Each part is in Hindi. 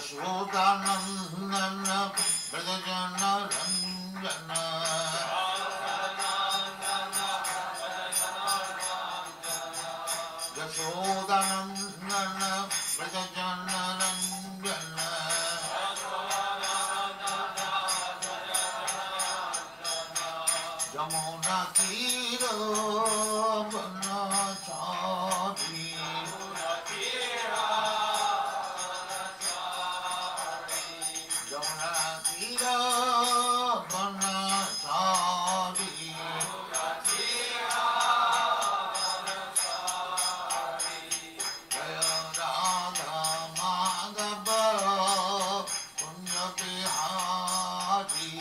यशोदानंदन व्रजजन रंजन यशोदानंदन व्रजजन रंजन यमुना तीर बनचारी यमुना तीर बनचारी जय राधा माधव कुंज बिहारी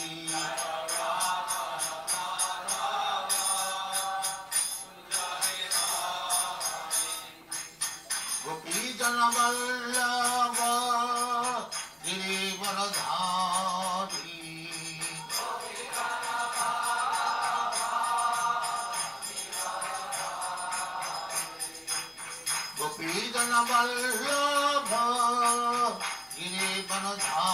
गोपी जन वल्लभ गिरिवरधारी गोपी जन वल्लभ गिरिवरधारी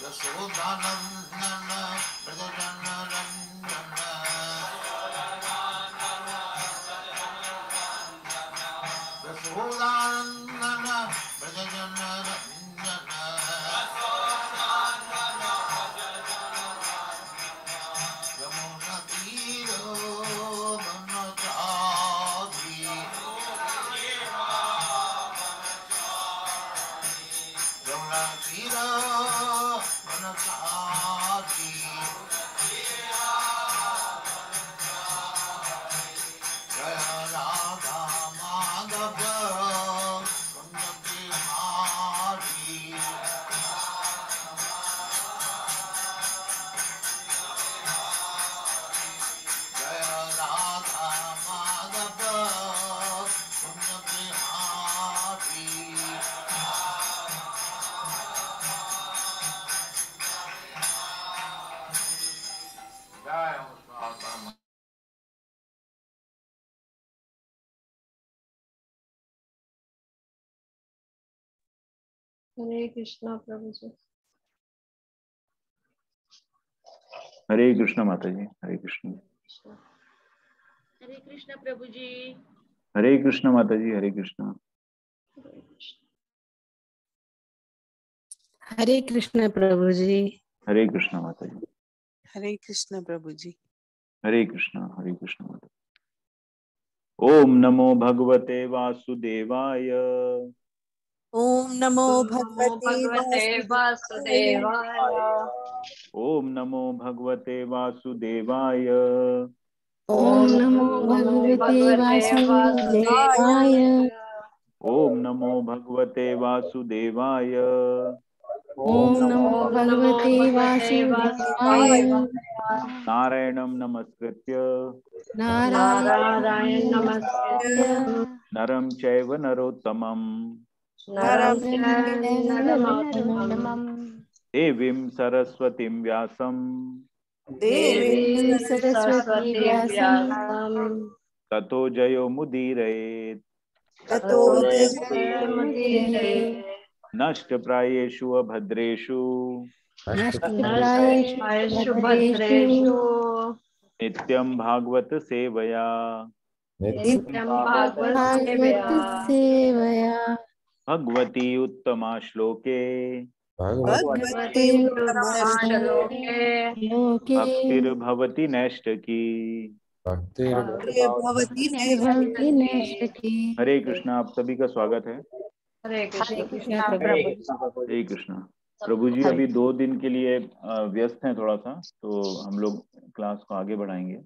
यशोदानंदन व्रजजन रंजन यशोदानंदन व्रजजन रंजन यमुना तीर बनचारी यमुना तीर बनचारी जय राधा माधव कुंज बिहारी जय राधा माधव कुंज बिहारी जय हो स्वाहा। हरे कृष्णा प्रभु जी। हरे कृष्ण माता जी। हरे कृष्ण। हरे कृष्ण प्रभु जी। हरे कृष्ण माता जी। हरे कृष्ण। हरे कृष्ण प्रभु जी। हरे कृष्ण माता जी। हरे कृष्ण प्रभु जी। हरे कृष्ण। हरे कृष्ण माता जी। ओम नमो भगवते वासुदेवाय। ओम नमो भगवते वासुदेवाय। ओम नमो भगवते वासुदेवाय। ओम नमो भगवते वासुदेवाय। ओम नमो भगवते वासुदेवाय। ओम नमो भगवते वासुदेवाय। नारायणं नमस्कृत्य नारायण नमस्कृत्य नरं चैव नरोत्तमं नरं चैव नरोत्तमं देवीं सरस्वतीं व्यासं देवीं सरस्वती व्यासं ततो जयो मुदीरयेत्। ततो जयमुदीरये। नष्टप्रायेषु अभद्रेषु नष्टप्रायेषु भद्रेषु नित्यं भागवत सेवया नित्यं भागवत भागवत सेवया भगवती उत्तमा श्लोके भगवते उत्तमश्लोके लोके भक्तिर्भवति नैष्टकी। भगवती भक्ति नैष्टकी। हरे कृष्णा। आप सभी का स्वागत है। हरे कृष्ण हरे कृष्णा। प्रभु जी अभी 2 दिन के लिए व्यस्त हैं थोड़ा सा, तो हम लोग क्लास को आगे बढ़ाएंगे।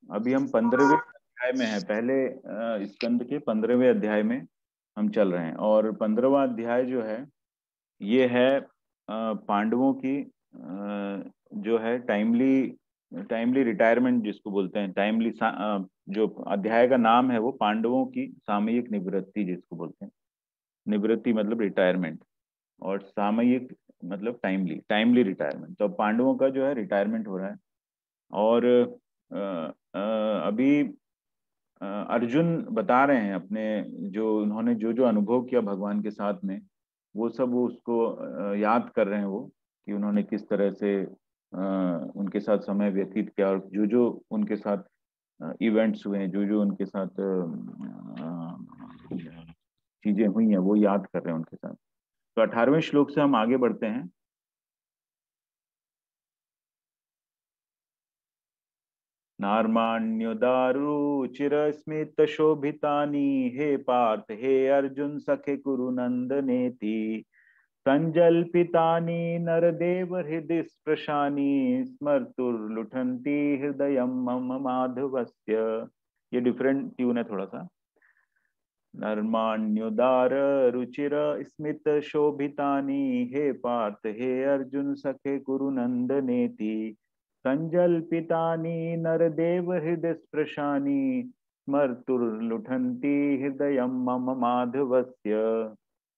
अभी हम 15वें अध्याय में हैं। पहले स्कंद के 15वें अध्याय में हम चल रहे हैं और 15वां अध्याय जो है ये है पांडवों की जो है टाइमली रिटायरमेंट जिसको बोलते हैं। टाइमली जो अध्याय का नाम है वो पांडवों की सामयिक निवृत्ति जिसको बोलते हैं। निवृत्ति मतलब रिटायरमेंट, और सामयिक मतलब टाइमली रिटायरमेंट। तो पांडवों का जो है रिटायरमेंट हो रहा है। और अभी अर्जुन बता रहे हैं अपने जो उन्होंने जो जो अनुभव किया भगवान के साथ में, वो सब वो उसको याद कर रहे हैं वो, कि उन्होंने किस तरह से उनके साथ समय व्यतीत किया, और जो जो उनके साथ इवेंट्स हुए हैं, जो जो उनके साथ चीजें हुई हैं, वो याद कर रहे हैं उनके साथ। तो 18वें श्लोक से हम आगे बढ़ते हैं। नार्माण्युदारुचिरस्मित शोभितानि हे पार्थ हे अर्जुन सखे कुरु नंदनेति संजल्पितानि नरदेव हृदय स्पृशानि स्मर्तुर्लुठन्ति हृदयं मम माधवस्य। ये डिफरेंट ट्यून है थोड़ा सा। नर्माण्युदार रुचिर स्मित शोभितानि हे पार्थ हे अर्जुन सखे कुरु नंदनेति संजल्पितानि नरदेव हृदय स्पृशानि स्मर्तुर्लुठन्ति हृदयं मम माधवस्य।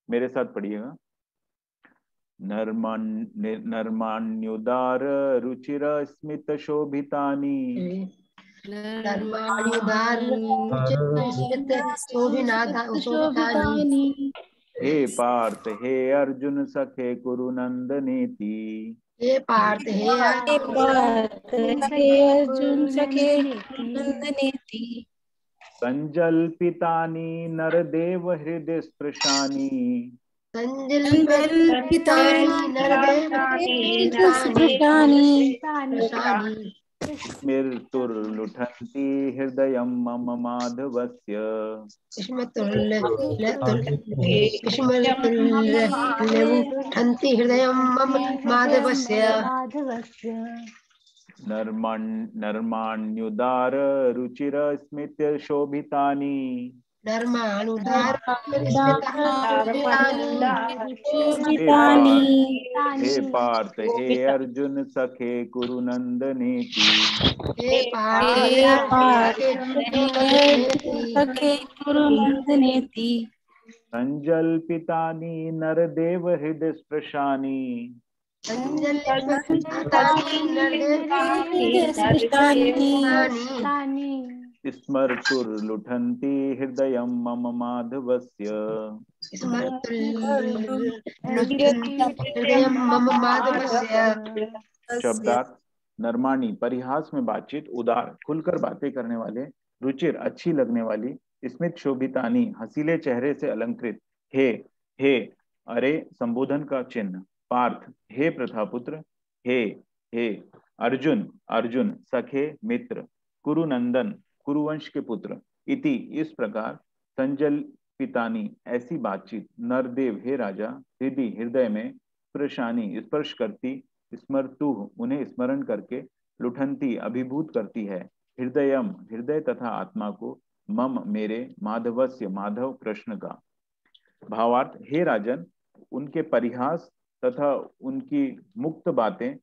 मेरे साथ पढ़िएगा। नर्माण्युदार रुचिर स्मित शोभितानि शोभितानि हे पार्थ हे अर्जुन सखे कुरु नंदनेति हे पार्थ हे अर्जुन सखे नंदनेति संजल्पितानि नरदेव हृदय स्पृशानि स्मृतुर्लुठन्ति हृदयं मम माधवस्य। हृदयं मम माधवस्य। नर्माण्युदार रुचिर स्मित शोभितानि हे पार्थ हे अर्जुन सखे कुरु नंदनेति सखे कुरु नंदनेति संजल्पितानि नरदेव हृदय स्पृशानि स्मर्तुर्लुठन्ति हृदयं मम माधवस्य। शब्दार्थ नरमाणी परिहास में बातचीत, उदार खुलकर बातें करने वाले, रुचिर अच्छी लगने वाली, स्मित शोभितानी हसीले चेहरे से अलंकृत, हे अरे संबोधन का चिन्ह, पार्थ हे प्रथापुत्र, हे अर्जुन सखे मित्र, कुरुनंदन कुरुवंश के पुत्र, इति इस प्रकार, संजल्पितानी ऐसी बातचीत, नरदेव हे राजा, हृदय में, स्पृशानी स्पर्श करती, स्मर्तु उन्हें स्मरण करके, लुठंती अभिभूत करती है, हृदयम हृदय तथा आत्मा को, मम मेरे, माधवस्य माधव कृष्ण का। भावार्थ हे राजन, उनके परिहास तथा उनकी मुक्त बातें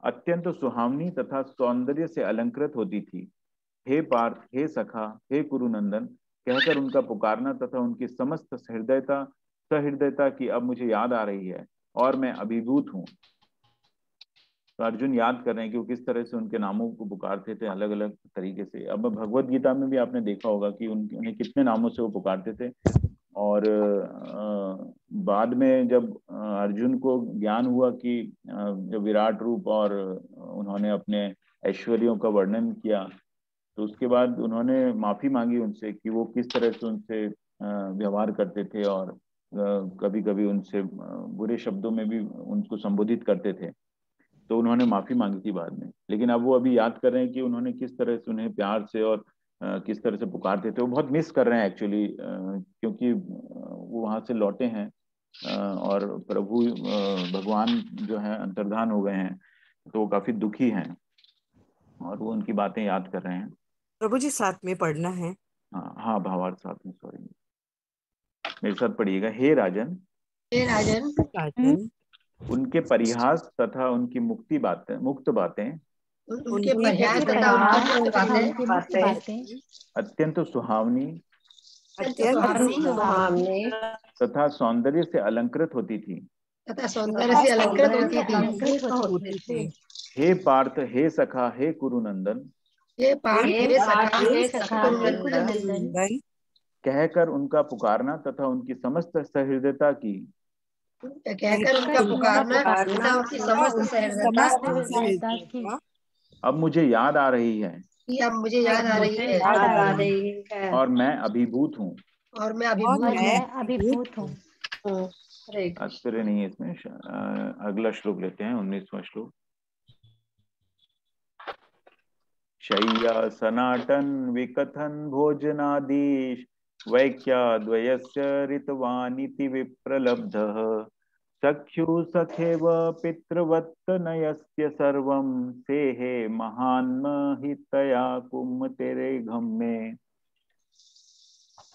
अत्यंत सुहावनी तथा सौंदर्य से अलंकृत होती थी। हे पार्थ हे सखा हे कुरुनंदन कहकर उनका पुकारना तथा उनकी समस्त सहृदयता की अब मुझे याद आ रही है और मैं अभिभूत हूँ। तो अर्जुन याद कर रहे हैं कि वो किस तरह से उनके नामों को पुकारते थे अलग अलग तरीके से। अब भगवत गीता में भी आपने देखा होगा कि उन्हें कितने नामों से वो पुकारते थे। और बाद में जब अर्जुन को ज्ञान हुआ कि जब विराट रूप और उन्होंने अपने ऐश्वर्यों का वर्णन किया, तो उसके बाद उन्होंने माफी मांगी उनसे कि वो किस तरह से उनसे व्यवहार करते थे और कभी कभी उनसे बुरे शब्दों में भी उनको संबोधित करते थे। तो उन्होंने माफी मांगी थी बाद में, लेकिन अब वो अभी याद कर रहे हैं कि उन्होंने किस तरह से उन्हें प्यार से और किस तरह से पुकारते थे। वो बहुत मिस कर रहे हैं एक्चुअली, क्योंकि वो वहां से लौटे हैं और प्रभु भगवान जो है अंतर्धान हो गए हैं, तो वो काफी दुखी हैं और वो उनकी बातें याद कर रहे हैं। प्रभु जी साथ में पढ़ना है। हाँ भावार्थ साथ में, सॉरी मेरे साथ पढ़िएगा। हे राजन, उनके परिहास तथा उनकी मुक्त बातें अत्यंत सुहावनी तथा सौंदर्य से अलंकृत होती थी। तथा सौंदर्य से अलंकृत होती थी। हे पार्थ, हे सखा, हे कुरुनंदन, हे पार्थ, हे सखा, हे कुरुनंदन, नंदन कहकर उनका पुकारना तथा उनकी समस्त सहृदयता की कहकर उनका पुकारना तथा उनकी समस्त सहृदयता की अब मुझे याद आ रही है कि अब मुझे याद आ रही है और मैं अभिभूत हूँ। और मैं अभिभूत हूँ। आश्चर्य नहीं है इसमें। अगला श्लोक लेते हैं, 19वां श्लोक। शय्या सनाटन विकथन भोजनादीश वैक्याद्वयस्य ऋतवानिति विप्रलब्धः सख्यु सखेव पितृवत्तनयस्य सर्वं सेहे महान्महितया कुमतेरेघं मे।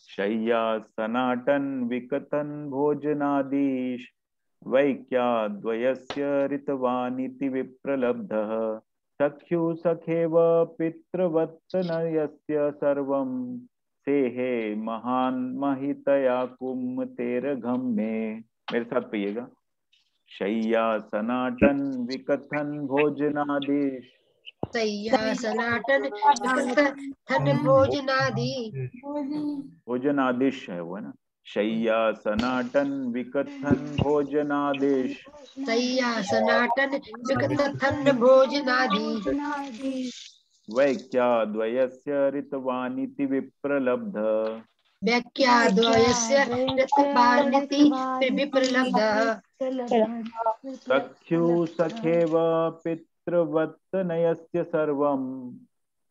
शय्या सनाटन विकथन भोजनादीश वैक्याद्वयस्य ऋतवानिति विप्रलब्धः सख्यु सखेव पितृवत्तनयस्य सर्वं सेहे महान महितया कुमतेरघम में। मेरे साथ पढ़िएगा। शय्या सनाटन विकथन भोजनादीश। शय्या सनाटन विकथन भोजनादि। भोजनादिश है वो, है ना। शय्या सनाटन विकथन भोजनादिश। शय्या सनाटन विकथन भोजनादि। वैक्याद्वयस्य ऋतवानिति विप्रलब्ध। वैक्याद्वयस्य ऋतवानिति विप्रलब्धः सख्यु सखेव पितृवत्तनयस्य सर्वं।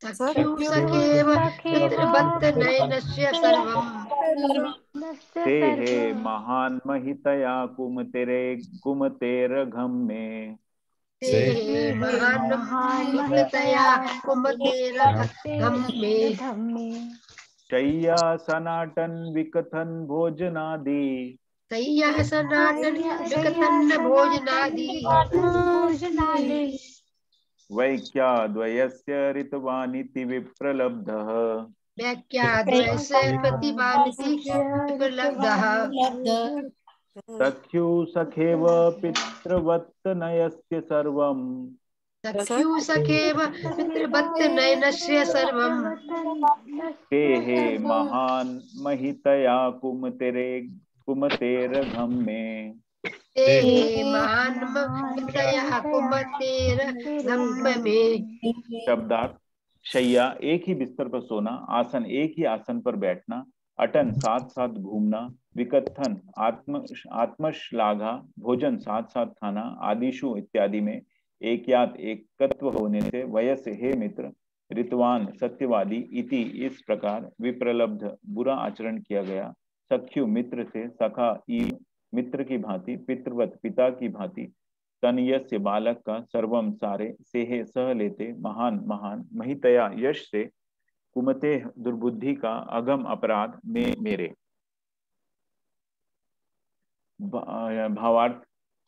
सख्यु सखेव पितृवत्तनयनस्य सर्वं सेहे महान महितया कुमतेरघं मे। सेहे महान्महितया कुमतेरघं मे। शय्या सनाटन विकथन भोजनादि। शय्या सनातन विकथन भोजनादि। वैक्याद्वयस्य ऋतवानिति विप्रलब्धः। वैक्याद्वयस्य प्रतिवानिति विप्रलब्धः सख्यु सखेव पितृवत्तनयस्य सर्वं। सख्यु सखेव पितृवत्तनयनस्य सर्वं सेहे महान महितया कुमतेरघं मे। सेहे महान्महितया कुमतेरघं मे। शब्दार्थ। शैया एक ही बिस्तर पर सोना, आसन एक ही आसन पर बैठना, अटन साथ साथ घूमना, विकथन आत्मश्लाघा भोजन साथ साथ खाना, आदिशु इत्यादि में एकयात एकत्व होने से, वयस हे मित्र, ऋतवान सत्यवादी, इति इस प्रकार, विप्रलब्ध बुरा आचरण किया गया, सख्यु मित्र से, सखा ईव मित्र की भांति, पितृवत पिता की भांति, तनयस्य बालक का, सर्वम सारे, सेहे सह लेते, महान महान, महितया यश से, कुमते दुर्बुद्धि का, अगम अपराध में मेरे। भावार्थ।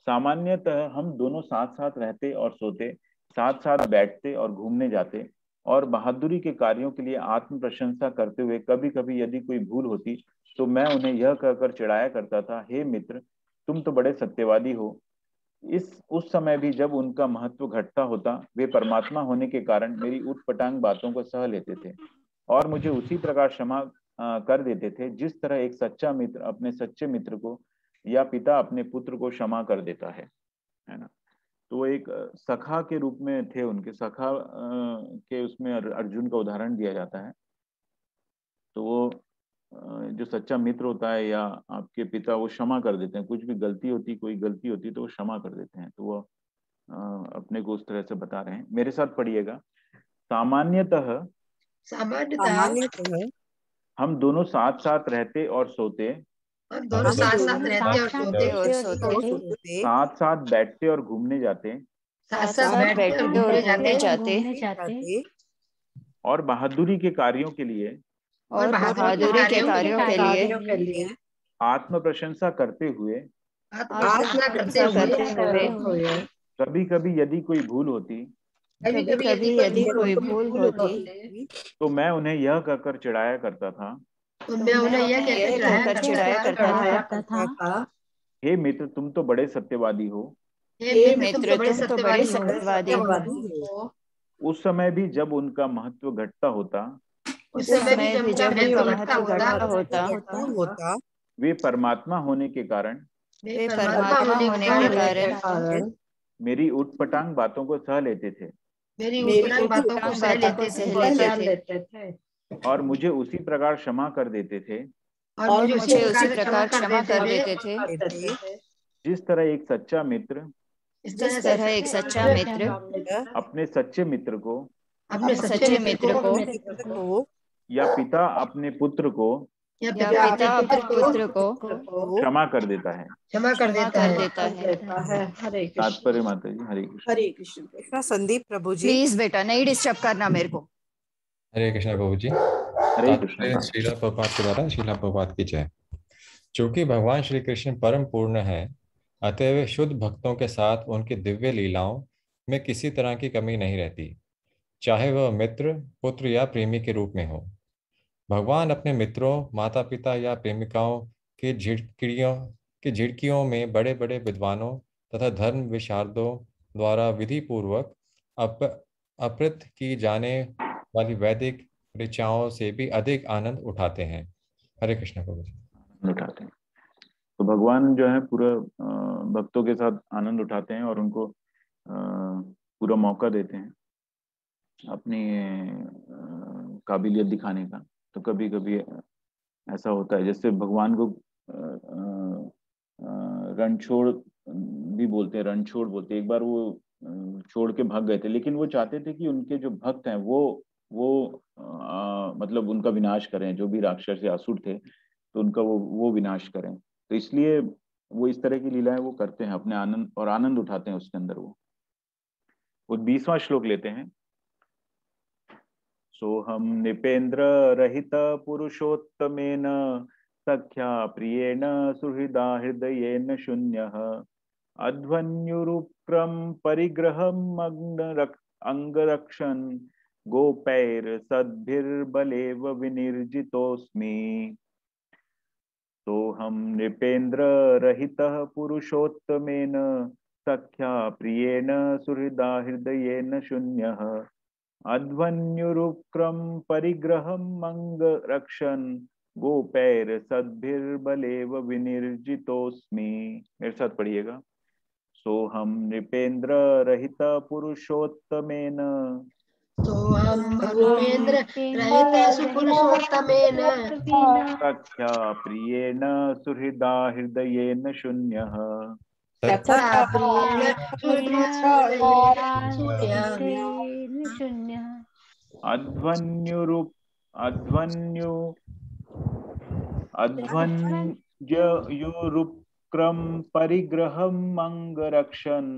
सामान्यतः हम दोनों साथ साथ रहते और सोते, साथ साथ बैठते और घूमने जाते, और बहादुरी के कार्यों के लिए आत्म प्रशंसा करते हुए कभी कभी यदि कोई भूल होती तो मैं उन्हें यह कहकर चिढ़ाया करता था, हे मित्र, तुम तो बड़े सत्यवादी हो। उस समय भी जब उनका महत्व घटता होता, वे परमात्मा होने के कारण मेरी उटपटांग बातों को सह लेते थे और मुझे उसी प्रकार क्षमा कर देते थे जिस तरह एक सच्चा मित्र अपने सच्चे मित्र को या पिता अपने पुत्र को क्षमा कर देता है ना। तो एक सखा के रूप में थे, उनके सखा के उसमें अर्जुन का उदाहरण दिया जाता है। तो वो जो सच्चा मित्र होता है या आपके पिता, वो क्षमा कर देते हैं, कुछ भी गलती होती, कोई गलती होती तो वो क्षमा कर देते हैं। तो वो अपने को उस तरह से बता रहे हैं। मेरे साथ पढ़िएगा। सामान्यतः हम दोनों साथ साथ रहते और सोते, दोनों साथ साथ रहते और सोते, साथ साथ बैठते और घूमने जाते, साथ साथ बैठते और घूमने जाते, और बहादुरी के कार्यों के लिए आत्म प्रशंसा करते हुए कभी कभी यदि कोई भूल होती तो मैं उन्हें यह कहकर चिढ़ाया करता था, हे मित्र तुम तो बड़े सत्यवादी हो। हे मित्र तुम तो बड़े सत्यवादी हो। उस समय भी जब उनका महत्व घटता होता, उस उस समय भी समय भी जब जब उनका उनका महत्व महत्व घटता घटता होता, वे परमात्मा होने के कारण वे परमात्मा परमात्मा होने होने के के कारण कारण मेरी उटपटांग बातों को सह लेते थे मेरी मेरी उटपटांग बातों को सह लेते थे और मुझे उसी प्रकार क्षमा कर देते थे और और मुझे मुझे उसी उसी प्रकार प्रकार क्षमा कर देते थे, जिस तरह एक सच्चा मित्र इस जिस तरह एक सच्चा मित्र अपने सच्चे मित्र को अपने सच्चे मित्र को को या पिता अपने पुत्र को या या पिता पिता अपने अपने पुत्र को क्षमा कर देता है। क्षमा कर क्षमा देता कर है। देता है। हरे तात्पर्य माता जी, हरे कृष्ण। हरे कृष्ण। कृष्णा संदीप प्रभु जी। प्लीज बेटा नहीं डिस्टर्ब करना मेरे को। हरे कृष्ण प्रभु जी। हरे कृष्ण। तात्पर्य श्रीला प्रभुपाद के द्वारा श्रीला प्रभुपाद की जय। चूंकि भगवान श्री कृष्ण परम पूर्ण है, अतएव शुद्ध भक्तों के साथ उनकी दिव्य लीलाओं में किसी तरह की कमी नहीं रहती, चाहे वह मित्र, पुत्र या प्रेमी के रूप में हो। भगवान अपने मित्रों, माता पिता या प्रेमिकाओं की झिड़कियों में बड़े बड़े विद्वानों तथा धर्म विशारदों द्वारा विधि पूर्वक अपृत की जाने वाली वैदिक ऋचाओं से भी अधिक आनंद उठाते हैं। हरे कृष्ण प्रभु जी। उठाते हैं तो भगवान जो है पूरा भक्तों के साथ आनंद उठाते हैं और उनको पूरा मौका देते हैं अपनी काबिलियत दिखाने का। तो कभी कभी ऐसा होता है, जैसे भगवान को रणछोड़ भी बोलते हैं, रणछोड़ बोलते हैं। एक बार वो छोड़ के भाग गए थे, लेकिन वो चाहते थे कि उनके जो भक्त हैं वो मतलब उनका विनाश करें, जो भी राक्षस या असुर थे तो उनका वो विनाश करें। तो इसलिए वो इस तरह की लीलाएं वो करते हैं अपने आनंद, और आनंद उठाते हैं उसके अंदर। वो 20वां श्लोक लेते हैं। सोहम निपेन्द्र रहित पुरुषोत्तमेन सख्या प्रियेण सुहृदा हृदयेन शून्यः अध्वन्युरुक्रम परिग्रहम् अंगरक्षन् गोपैर सद्भिर्बलेव विनिर्जितोऽस्मि। सोहम नृपेन्द्र रहितः पुरुषोत्तमेन सख्या प्रियेण सुहृदा हृदयेन शून्यः अध्वन्युरुक्रम परिग्रहम् अंगरक्षन् गोपैर सद्भिर्बलेव विनिर्जितोऽस्मि। मेरे साथ पढ़िएगा। सोहम नृपेन्द्र रहित पुरुषोत्तमेन सोहम नृपेन्द्र रहित पुरुषोत्तमेन सख्या प्रियेण सुहृदा हृदयेन शून्यः सख्या प्रियेण शून्यः अध्वन्युरुक्रम परिग्रहम् अंगरक्षन्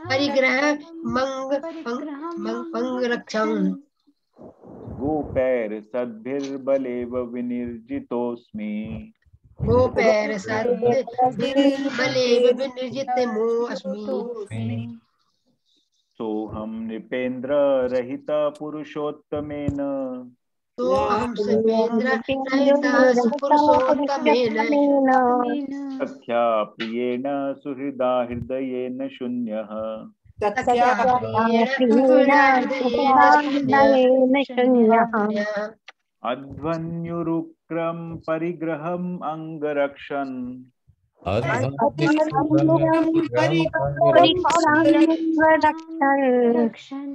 परिग्रह मंगरक्षम् गोपैर सद्भिर्बलेव विनिर्जितोऽस्मि। गोपैर सद्भिर्बलेव विनिर्जितोऽस्मि। सोहम नृपेन्द्र रहित पुरुषोत्तमेन सोहम नृपेन्द्र रहित पुरुषोत्तमेन सख्या प्रियेण सुहृदा हृदयेन शून्यः सख्या प्रियेण हृदयेन शून्यः अध्वन्युरुक्रम परिग्रहम् अंगरक्षन्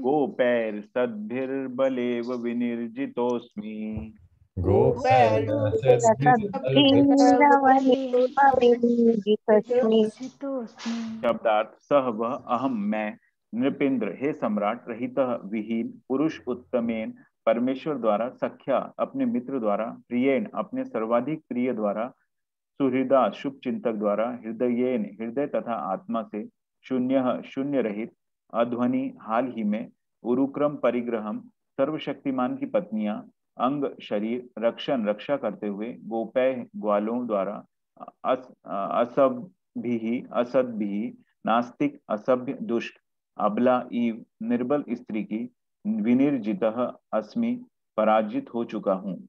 गोपैर सद्भिर्बलेव विनिर्जितोऽस्मि। शब्दार्थ सह वह अहम मैं नृपेंद्र हे सम्राट रहित विहीन पुरुष उत्तमेन परमेश्वर द्वारा सख्या अपने मित्र द्वारा प्रियेण अपने सर्वाधिक प्रिय द्वारा सुहृदा शुभ चिंतक द्वारा हृदयेन हृदय तथा आत्मा से शून्य शून्य रहित अध्वनि हाल ही में उरुक्रम परिग्रहम सर्वशक्तिमान की पत्नियां अंग शरीर रक्षण रक्षा करते हुए गोपय ग्वालों द्वारा असभ भी असद भी नास्तिक असभ्य दुष्ट अबला ईव निर्बल स्त्री की विनिर्जित अस्मि पराजित हो चुका हूँ।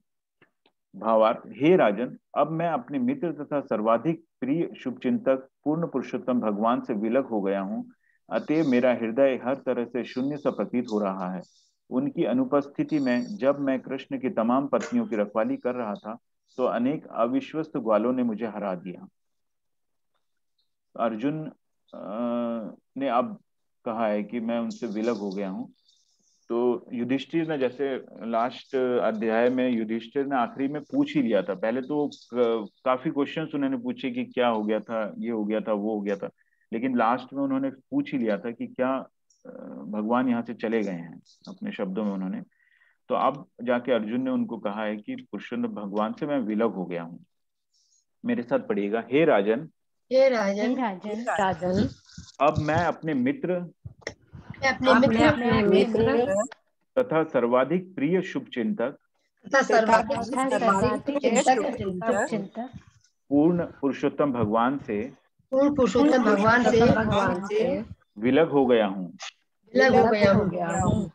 भावार्थ, हे राजन, अब मैं अपने मित्र तथा सर्वाधिक प्रिय शुभचिंतक पूर्ण पुरुषोत्तम भगवान से विलग हो गया हूँ। अतएव मेरा हृदय हर तरह से शून्य सा प्रतीत हो रहा है। उनकी अनुपस्थिति में जब मैं कृष्ण की तमाम पत्नियों की रखवाली कर रहा था तो अनेक अविश्वस्त ग्वालों ने मुझे हरा दिया। अर्जुन ने अब कहा है कि मैं उनसे विलग हो गया हूँ। तो युधिष्ठिर ने, जैसे लास्ट अध्याय में युधिष्ठिर ने आखिरी में पूछ ही लिया था, पहले तो काफी क्वेश्चंस उन्होंने पूछे कि क्या हो गया था, ये हो गया था, वो हो गया था, लेकिन लास्ट में उन्होंने पूछ ही लिया था कि क्या भगवान यहाँ से चले गए हैं, अपने शब्दों में उन्होंने। तो अब जाके अर्जुन ने उनको कहा है कि पुरुषोत्तम भगवान से मैं विलग हो गया हूँ। मेरे साथ पढ़िएगा, हे राजन, हे हे राजन, राजन, राजन, अब मैं अपने मित्र मैं अपने अब मित्र मैं अपने मित्र तथा सर्वाधिक प्रिय शुभचिंतक तथा सर्वाधिक तथा सर्वाधिक सर्वाधिक प्रिय चिंतक शुभचिंतक पूर्ण पुरुषोत्तम भगवान से पूर्ण पुरुषोत्तम भगवान से भगवान से विलग हो गया हूँ। विलग हो गया हो हूँ। गया हूँ।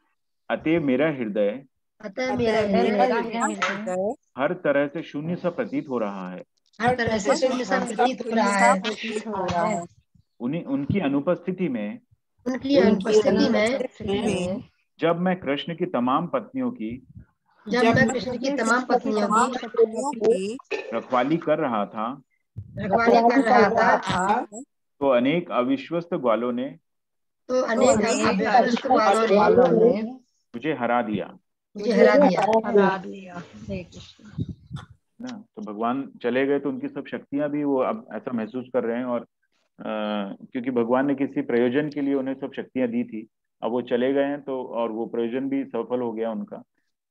अतएव मेरा हृदय अतः मेरा मेरा हृदय हृदय हर तरह से शून्य सा प्रतीत हो रहा है। हर तरह से शून्य सा प्रतीत हो रहा है। प्रतीत हो रहा है। उनकी अनुपस्थिति में उनकी उनकी अनुपस्थिति में अनुपस्थिति में जब मैं कृष्ण की तमाम पत्नियों की जब मैं कृष्ण की तमाम पत्नियों तमाम की पत्नियों की रखवाली कर रहा था रखवाली कर रहा था तो अनेक अविश्वस्त ग्वालों ने तो अनेक अविश्वस्त वालों ने वालों ने मुझे हरा दिया। मुझे हरा दिया। हरा दिया। हरे कृष्ण। ना, तो भगवान चले गए तो उनकी सब शक्तियां भी वो अब ऐसा महसूस कर रहे हैं, और क्योंकि भगवान ने किसी प्रयोजन के लिए उन्हें सब शक्तियां दी थी, अब वो चले गए हैं तो, और वो प्रयोजन भी सफल हो गया उनका।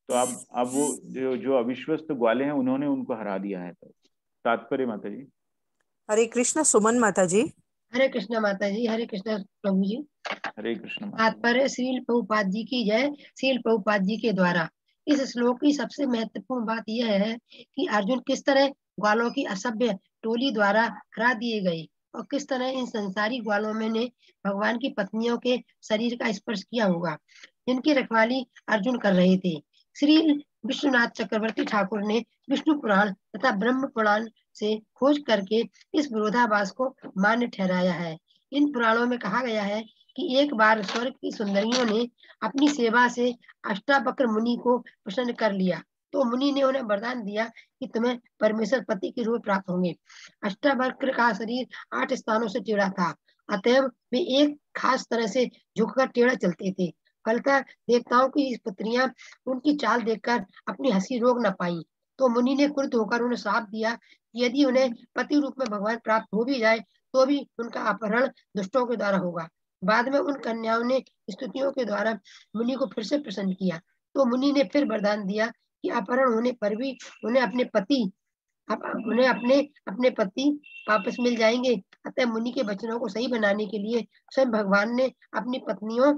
तो अब वो जो जो अविश्वस्त ग्वाले हैं उन्होंने उनको हरा दिया है। तो तात्पर्य माता जी। हरे कृष्ण। सुमन माता जी। हरे कृष्ण माता जी, हरे कृष्ण प्रभु जी। हरे कृष्ण माता जी। तात्पर्य श्रील प्रभुपाद जी की जय। श्रील प्रभुपाद जी के द्वारा इस श्लोक की सबसे महत्वपूर्ण बात यह है कि अर्जुन किस तरह ग्वालों की असभ्य टोली द्वारा हरा दिए गए और किस तरह इन संसारी ग्वालों में ने भगवान की पत्नियों के शरीर का स्पर्श किया होगा, जिनकी रखवाली अर्जुन कर रहे थे। श्री विश्वनाथ चक्रवर्ती ठाकुर ने विष्णु पुराण तथा ब्रह्म पुराण से खोज करके इस विरोधाभास को मान्य ठहराया है। इन पुराणों में कहा गया है कि एक बार स्वर्ग की सुंदरियों ने अपनी सेवा से अष्टावक्र मुनि को प्रसन्न कर लिया, तो मुनि ने उन्हें वरदान दिया कि तुम्हें परमेश्वर पति के रूप प्राप्त होंगे। अष्टावक्र का शरीर 8 स्थानों से टेढ़ा था, अतएव वे एक खास तरह से झुककर टेढ़ा चलते थे। फलतः देवताओं की पुत्रियां उनकी चाल देखकर अपनी हंसी रोक न पाई, तो मुनि ने क्रुद्ध होकर उन्हें श्राप दिया कि यदि उन्हें पति रूप में भगवान प्राप्त हो भी जाए तो भी उनका अपहरण दुष्टों के द्वारा होगा। बाद में उन कन्याओं ने स्तुतियों के द्वारा मुनि को फिर से प्रसन्न किया, तो मुनि ने फिर वरदान दिया कि अपहरण होने पर भी उन्हें अपने अपने पति वापस मिल जाएंगे। अतः मुनि के वचनों को सही बनाने के लिए स्वयं भगवान ने अपनी पत्नियों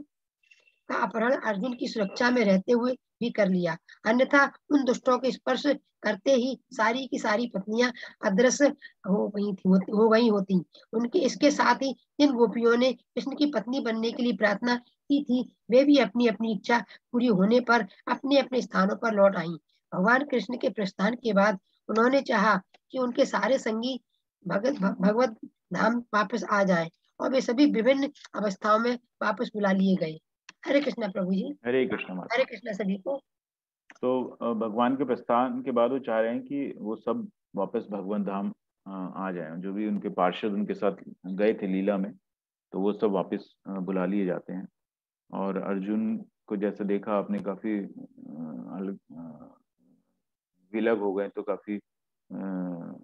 का अपहरण अर्जुन की सुरक्षा में रहते हुए भी कर लिया, अन्यथा उन दुष्टों के स्पर्श करते ही सारी की सारी पत्नियां अदृश्य हो गई होती। उनके इसके साथ ही जिन गोपियों ने कृष्ण की पत्नी बनने के लिए प्रार्थना की थी, वे भी अपनी अपनी इच्छा पूरी होने पर अपने अपने स्थानों पर लौट आई। भगवान कृष्ण के प्रस्थान के बाद उन्होंने चाहा कि उनके सारे संगी भगवत धाम वापस आ जाएं, और वे सभी विभिन्न अवस्थाओं में वापस बुला लिए गए। हरे कृष्णा प्रभु जी। हरे कृष्ण माता। हरे कृष्णा सभी को। तो भगवान के प्रस्थान के बाद वो चाह रहे हैं कि वो सब वापस भगवान धाम आ जाएं, जो भी उनके पार्षद उनके साथ गए थे लीला में, तो वो सब वापस बुला लिए जाते हैं। और अर्जुन को जैसे देखा आपने, काफी विलग हो गए, तो काफी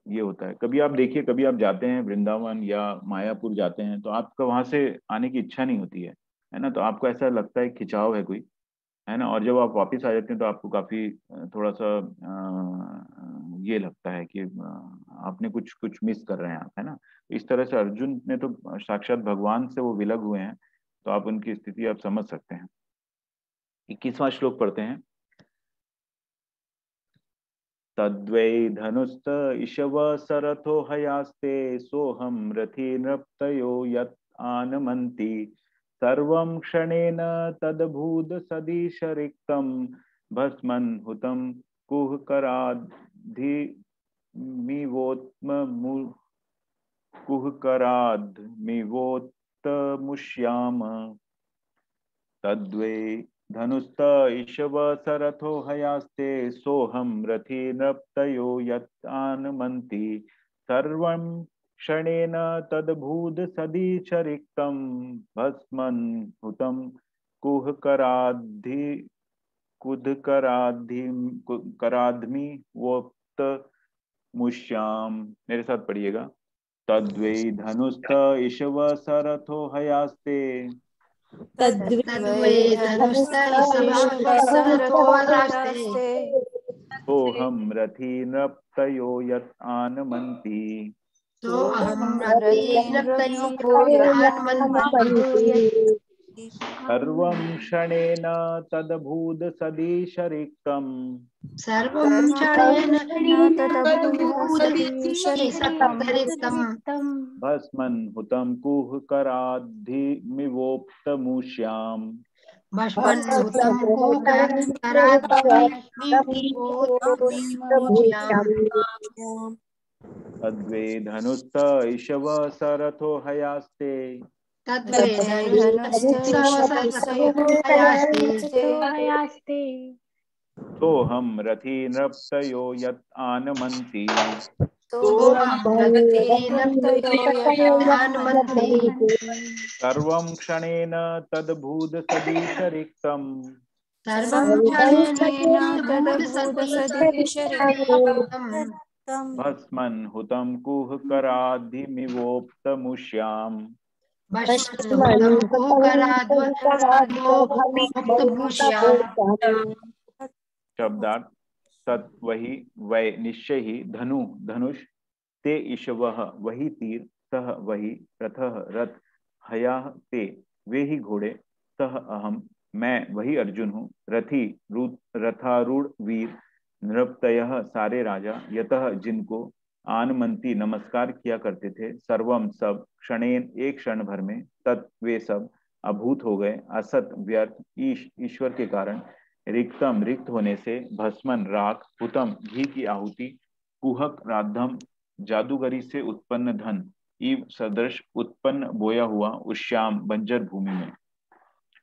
ये होता है। कभी आप देखिए, कभी आप जाते हैं वृंदावन या मायापुर जाते हैं तो आपका वहां से आने की इच्छा नहीं होती है ना, तो आपको ऐसा लगता है खिंचाव है कोई, है ना। और जब आप वापस आ जाते हैं तो आपको काफी थोड़ा सा ये लगता है कि आपने कुछ कुछ मिस कर रहे हैं आप, है ना। इस तरह से अर्जुन ने तो साक्षात भगवान से वो विलग हुए हैं, तो आप उनकी स्थिति आप समझ सकते हैं। 21वां श्लोक पढ़ते हैं। तद्वै धनुस्त इषव सरथो हयास्ते सोहम रथि नृप्तयो यत् आनमन्ति सर्वं क्षणेन तदभूत सदीश रिक्तं भस्मन् हुतं कुहकराद् कुहकराद्मिवोत्तमुष्याम तद्वे धनुस्त ईशव सरथो हयास्ते सोहम रथि नृप्तयो यत्आनमन्ति सर्वं क्षणेन तद्भूत सदीचरिक्तं भस्मन् हुतं कुहकराद्धि कुदकराध्मि वोक्त मुष्याम। मेरे साथ पढ़िएगा। तद्वै धनुस्त ईशव सरथो हयास्ते तद्वै धनुस्तैषवसरथोहयास्ते सोहम रथि नृप्तयो यत् आनमन्ति सोऽहं रथेनप्तयो यदान्मन्ति सर्वं क्षणेन तदभूत सदीशरिक्तं सर्वं क्षणेन तद्भूतसदीशरिक्तं भस्मन् हुतं कुहकराद्धिमिवोक्तमुष्याम्। भस्मन्हुतं कुहकराद्धिमिवोत्तमुष्याम्। तद्वे धनुस्त ईशव सरथो हयास्ते तद्वै धनुस्तैषवसरथोहयास्ते सोऽहं रथि नृप्तयो यत् आनमन्ति सर्वं क्षणेन तद्भूत सदीशरिक्तं भस्मन् हुतं कुहकराद्धिमिवोक्तमुष्याम्। शब्दार्थ तत् वही, वै निश्चय ही, धनु धनुष, ते ईशवः वही तीर, सह वही, रथः रथ, हयाः ते वे ही घोड़े, सह अहम मैं वही अर्जुन हूँ, रथी रथारूढ़ वीर, नृपतयः सारे राजा, यतः जिनको, आनमंती नमस्कार किया करते थे, सर्वम सब, क्षणेन एक क्षण भर में, तत् वे सब अभूत हो गए, असत व्यर्थ, ईश्वर के कारण, रिक्तम रिक्त होने से, भस्मन राख, हुतम घी की आहुति, कुहक राधम जादूगरी से उत्पन्न धन, ईव सदृश उत्पन्न बोया हुआ उश्याम बंजर भूमि में।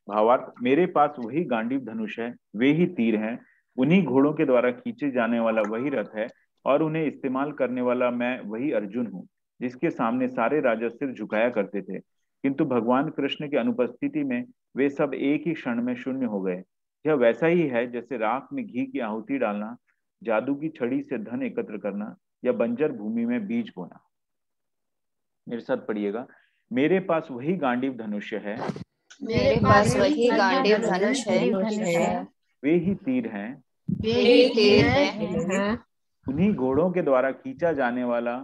भावार्थ, मेरे पास वही गांडीव धनुष है, वे ही तीर हैं, उन्हीं घोड़ों के द्वारा खींचे जाने वाला वही रथ है, और उन्हें इस्तेमाल करने वाला मैं वही अर्जुन हूँ, जिसके सामने सारे राजा सिर झुकाया करते थे, किंतु भगवान कृष्ण की अनुपस्थिति में वे सब एक ही क्षण में शून्य हो गए। यह वैसा ही है जैसे राख में घी की आहुति डालना, जादू की छड़ी से धन एकत्र करना, या बंजर भूमि में बीज बोना। मेरे साथ पढ़िएगा। मेरे पास वही गांडीव धनुष्य है, मेरे पास वही गांडीव धनुष है, वे ही तीर हैं, उन्हीं घोड़ों के द्वारा खींचा जाने वाला,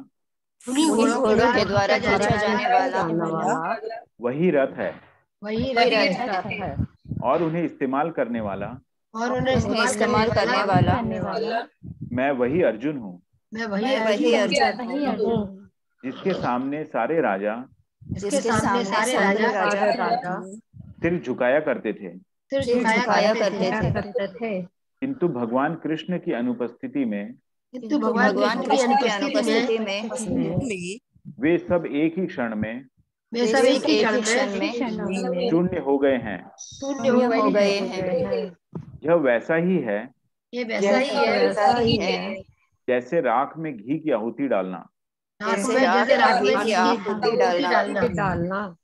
उन्हीं घोड़ों के द्वारा खींचा जाने वाला वही रथ है, और उन्हें इस्तेमाल करने वाला, मैं वही अर्जुन हूँ, जिसके सामने सारे राजा सिर झुकाया करते थे, किंतु भगवान कृष्ण की अनुपस्थिति में वे सब एक ही क्षण में शून्य हो गए हैं। यह वैसा ही है जैसे राख में घी की आहुति डालना,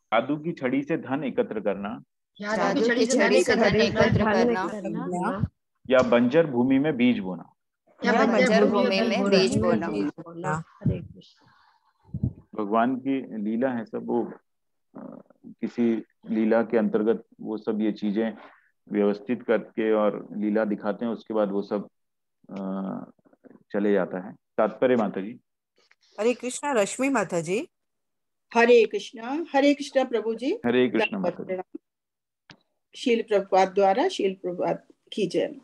जादू की छड़ी से धन एकत्र करना, या बंजर भूमि में बीज बोना। भगवान की लीला है सब, वो किसी लीला के अंतर्गत वो सब ये चीजें व्यवस्थित करके और लीला दिखाते हैं, उसके बाद वो सब चले जाता है। तात्पर्य माता जी। हरे कृष्णा। रश्मि माता जी। हरे कृष्णा प्रभु जी। हरे कृष्णा माता जी। शील प्रभुपाद द्वारा शील प्रभुपाद की जय।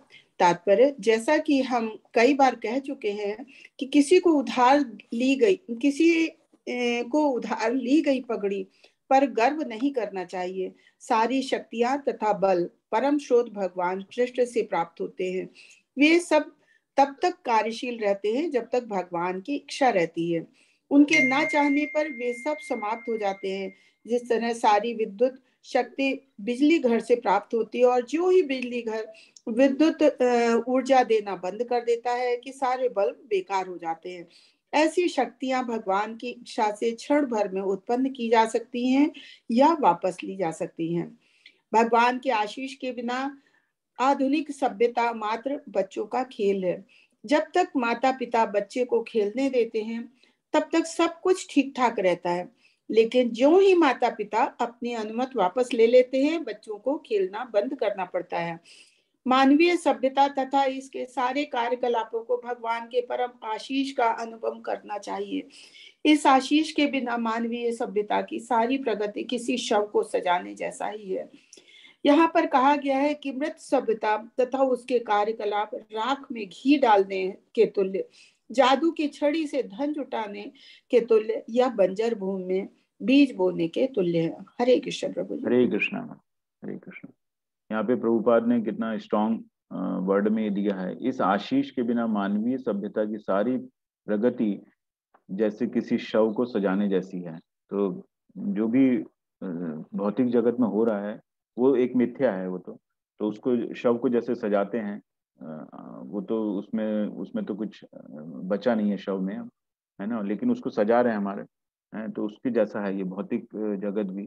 तात्पर्य, जैसा कि हम कई बार कह चुके हैं कि किसी को उधार ली गई पगड़ी पर गर्व नहीं करना चाहिए। सारी शक्तियां तथा बल परम स्रोत भगवान कृष्ण से प्राप्त होते हैं। वे सब तब तक कार्यशील रहते हैं जब तक भगवान की इच्छा रहती है। उनके ना चाहने पर वे सब समाप्त हो जाते हैं। जिस तरह सारी विद्युत शक्ति बिजली घर से प्राप्त होती है, और जो ही बिजली घर विद्युत ऊर्जा देना बंद कर देता है कि सारे बल्ब बेकार हो जाते हैं। ऐसी शक्तियां भगवान की इच्छा से क्षण भर में उत्पन्न की जा सकती हैं या वापस ली जा सकती हैं। भगवान के आशीष के बिना आधुनिक सभ्यता मात्र बच्चों का खेल है। जब तक माता पिता बच्चे को खेलने देते हैं तब तक सब कुछ ठीक ठाक रहता है, लेकिन जो ही माता पिता अपनी अनुमति वापस ले लेते हैं, बच्चों को खेलना बंद करना पड़ता है। मानवीय सभ्यता तथा इसके सारे कार्यकलापों को भगवान के परम आशीष का अनुभव करना चाहिए। इस आशीष के बिना मानवीय सभ्यता की सारी प्रगति किसी शव को सजाने जैसा ही है। यहाँ पर कहा गया है कि मृत सभ्यता तथा उसके कार्यकलाप राख में घी डालने के तुल्य, जादू की छड़ी से धन जुटाने के तुल्य, या बंजर भूमि में बीज बोने के तुल्य है। हरे कृष्ण प्रभु जी। हरे कृष्णा। हरे कृष्ण। यहाँ पे प्रभुपाद ने कितना स्ट्रॉन्ग वर्ड में दिया है, इस आशीष के बिना मानवीय सभ्यता की सारी प्रगति जैसे किसी शव को सजाने जैसी है। तो जो भी भौतिक जगत में हो रहा है वो एक मिथ्या है। वो तो उसको शव को जैसे सजाते हैं, वो तो उसमें तो कुछ बचा नहीं है शव में, है ना, लेकिन उसको सजा रहे हैं हमारे हैं, तो उसके जैसा है ये भौतिक जगत भी।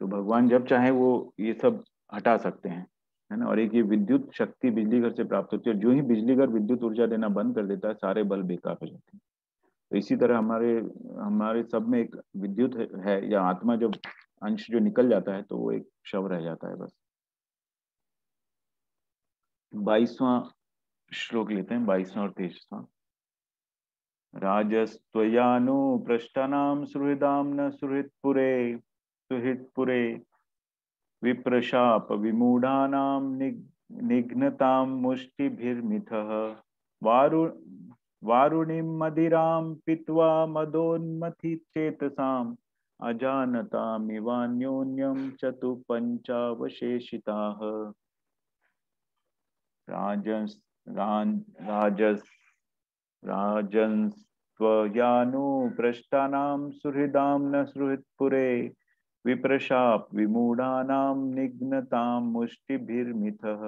तो भगवान जब चाहे वो ये सब हटा सकते हैं, है ना। और एक ये विद्युत शक्ति बिजली घर से प्राप्त होती है, जो ही बिजली घर विद्युत ऊर्जा देना बंद कर देता है सारे बल्ब बेकार हो जाते हैं। तो इसी तरह हमारे सब में एक विद्युत है, या आत्मा जब अंश जो निकल जाता है तो वो एक शव रह जाता है बस। 22वां श्लोक लेते हैं, 22वां और 23वां। राजस्त्वयानु पृष्ठानां सुहृदां न सुहृत्पुरे विप्रशाप विमूढ़ानां निघ्नतां मुष्टिभिर्मिथः वारुणीं मदिरां पीत्वा मदोन्मथि चेतसाम् अजानतामिवान्योन्यं चतु पंचावशेषिताः। राजन्स्त्वयानुपृष्ठानां सुहृदां न सुहृत्पुरे विप्रशाप विमूढ़ानां निघ्नतां मुष्टिभिर्मिथः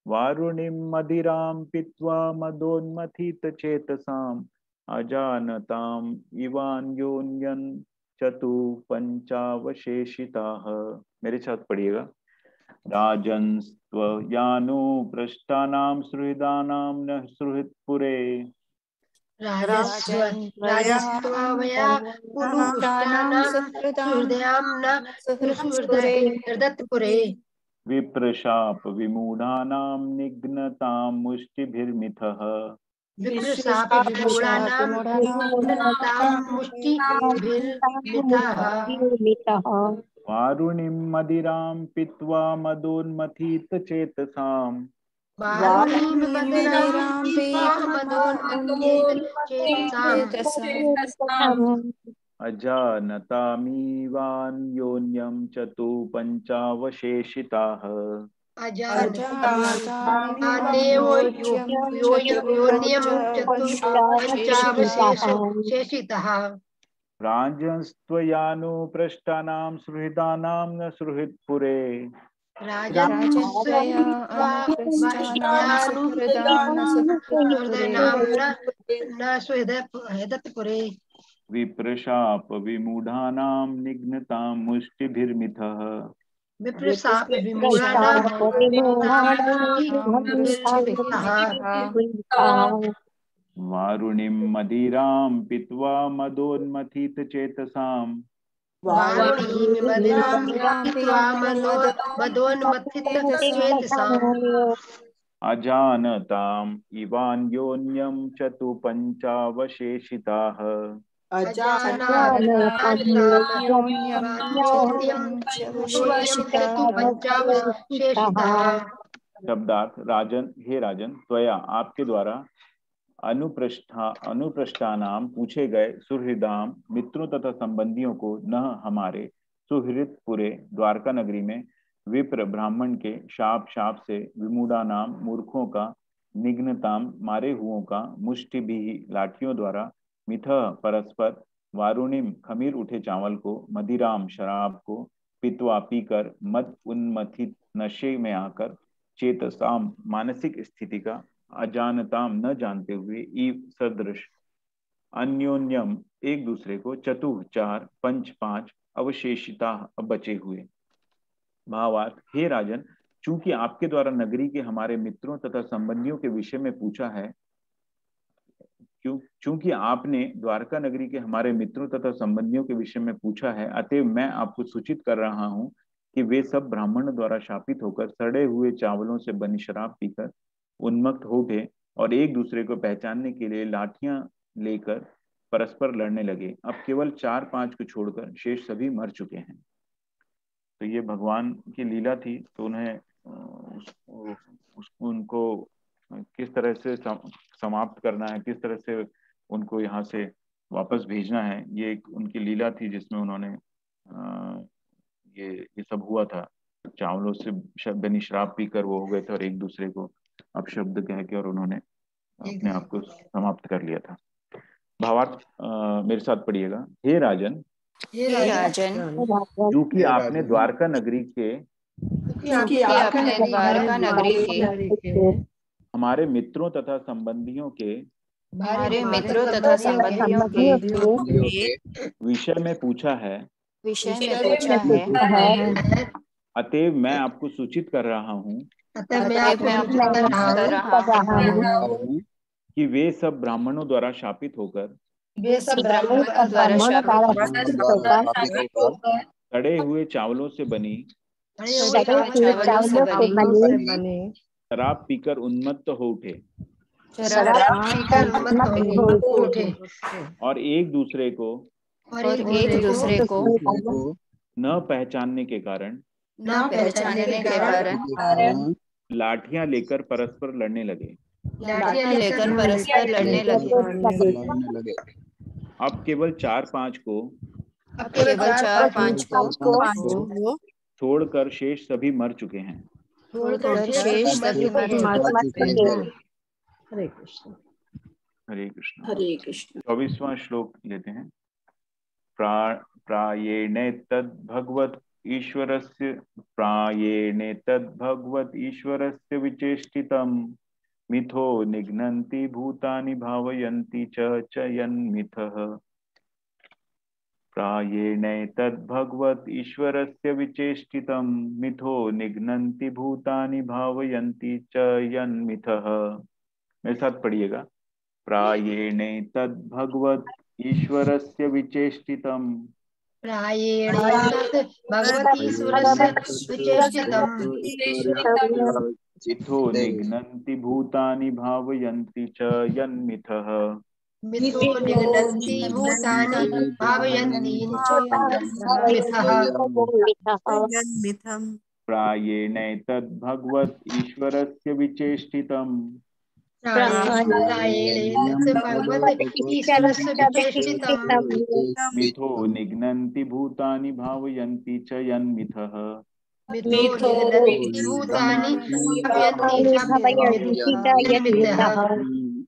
वारुणीं मदिरां पीत्वा मदोन्मथित चेतसाम् अजानताम् इवान्योन्यं चतु पंचावशेषिताः। मेरे साथ पढ़िएगा। राजन्स्त्वयानुपृष्ठानां सुहृदानां न सुहृत्पुरे राजस्वया पुरुष्टानां सुहृदयां न सुहृदत्पुरे विप्रशाप विमूढ़ानां निघ्नतां मुष्टिभिर्मिथः विप्रशाप विमूढ़ानां निघ्नतां मुष्टिभिर्मिथः वारुणीं मदिरां पीत्वा मदोन्मथित चेतसाम् वारुणीं मदिरां पीत्वा मदोन्मथित चेतसाम् अजानतामिवान्योन्यं चतु पंचावशेषिताः। पंचावशेषितः। राजन्स्त्वयानुपृष्ठानां सुहृदानां न सुहृत्पुरे विप्रशाप विमूढ़ानां निघ्नतां मुष्टिभिर्मिथः विप्रशाप विमूढ़ानां वारुणीं मदिरां पीत्वा मदोन्मथित चेतसाम् वारुणीं मदिरां पीत्वा मदोन्मथित चेतसाम् अजानताम् इवान्योन्यं चतु पंचावशेषिताः। शब्दार्थ। राजन, हे राजन, त्वया आपके द्वारा अनुपृष्ठानाम पूछे गए सुहृदाम मित्रों तथा संबंधियों को न हमारे सुहृतपुरे द्वारका नगरी में विप्र ब्राह्मण के शाप से विमूढ़ा नाम मूर्खों का निघ्नताम मारे हुओं का मुष्टि भी लाठियों द्वारा मिथ परस्पर वारुणिम खमीर उठे चावल को मदिराम शराब को पित्वा पीकर मद उन्मथित नशे में आकर चेतसाम मानसिक स्थिति का अजानताम न जानते हुए ईव सदृश अन्योन्यम एक दूसरे को चतुः चार पंच पांच अवशेषिता बचे हुए। भावार्थ, हे राजन, चूंकि आपके द्वारा नगरी के हमारे मित्रों तथा संबंधियों के विषय में पूछा है, चूंकि आपने द्वारका नगरी के हमारे मित्रों तथा संबंधियों के विषय में पूछा है, अतएव मैं आपको सूचित कर रहा हूं कि वे सब ब्राह्मण द्वारा शापित होकर सड़े हुए चावलों से बनी शराब पीकर उन्मत्त हो गए और एक दूसरे को पहचानने के लिए लाठियां लेकर परस्पर लड़ने लगे। अब केवल 4-5 को छोड़कर शेष सभी मर चुके हैं। तो ये भगवान की लीला थी। तो उन्हें उनको किस तरह से समाप्त करना है, किस तरह से उनको यहाँ से वापस भेजना है, ये एक उनकी लीला थी जिसमें उन्होंने ये सब हुआ था। चावलों से बनी शराब पीकर वो हो गए थे और एक दूसरे को अपशब्द कह के और उन्होंने अपने आप को समाप्त कर लिया था। भावार्थ मेरे साथ पढ़िएगा। हे राजन, क्योंकि आपने द्वारका नगरी के हमारे मित्रों तथा संबंधियों के विषय में पूछा है, अतएव मैं आपको सूचित कर रहा हूँ कि वे सब ब्राह्मणों द्वारा शापित होकर सड़े हुए चावलों से बनी शराब पीकर उन्मत्त हो उठे और एक दूसरे को न पहचानने के कारण लाठियां लेकर परस्पर लड़ने लगे। अब केवल 4-5 को छोड़कर शेष सभी मर चुके हैं। हरे कृष्ण। 24वां श्लोक लेते हैं। प्रायेणेतद्भगवत् ईश्वरस्य विचेष्टितं मिथो निघ्नन्ति भूतानि भावयन्ति च यन्मिथः। प्रायेणेतद्भगवत् ईश्वरस्य विचेष्टितं मिथो निघ्नन्ति भूतानि भावयन्ति च यन्मिथः। मेरे साथ पढ़िएगा। प्रायेणेतद्भगवत् ईश्वरस्य विचेष्टितं मिथो निघ्नन्ति भूतानि भावयन्ति च यन्मिथः। प्रायेणेतद्भगवत् ईश्वरस्य विचेष्टितं मिथो निघ्नन्ति भूतानि भावयन्ति च यन्मिथः।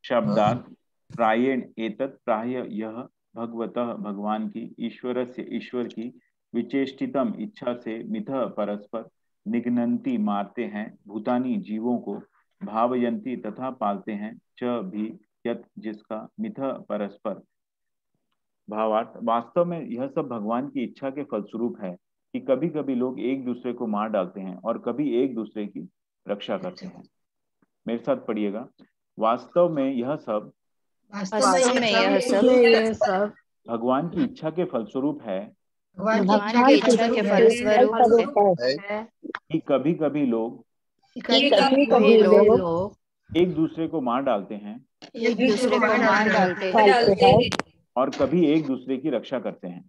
शब्दार्थ प्रायेण एतत् प्राय यह भगवतः भगवान की ईश्वरस्य ईश्वर की विचेष्टितम इच्छा से मिथः परस्पर निघ्नन्ति मारते हैं भूतानि जीवों को भावयन्ति तथा पालते हैं च भी यत जिसका मिथः परस्पर। भावार्थ वास्तव में यह सब भगवान की इच्छा के फलस्वरूप है कि कभी कभी लोग एक दूसरे को मार डालते हैं और कभी एक दूसरे की रक्षा करते हैं। मेरे साथ पढ़िएगा। वास्तव में यह सब भगवान की इच्छा के फलस्वरूप है कि कभी कभी लोग एक दूसरे को मार डालते हैं और कभी एक दूसरे की रक्षा करते हैं।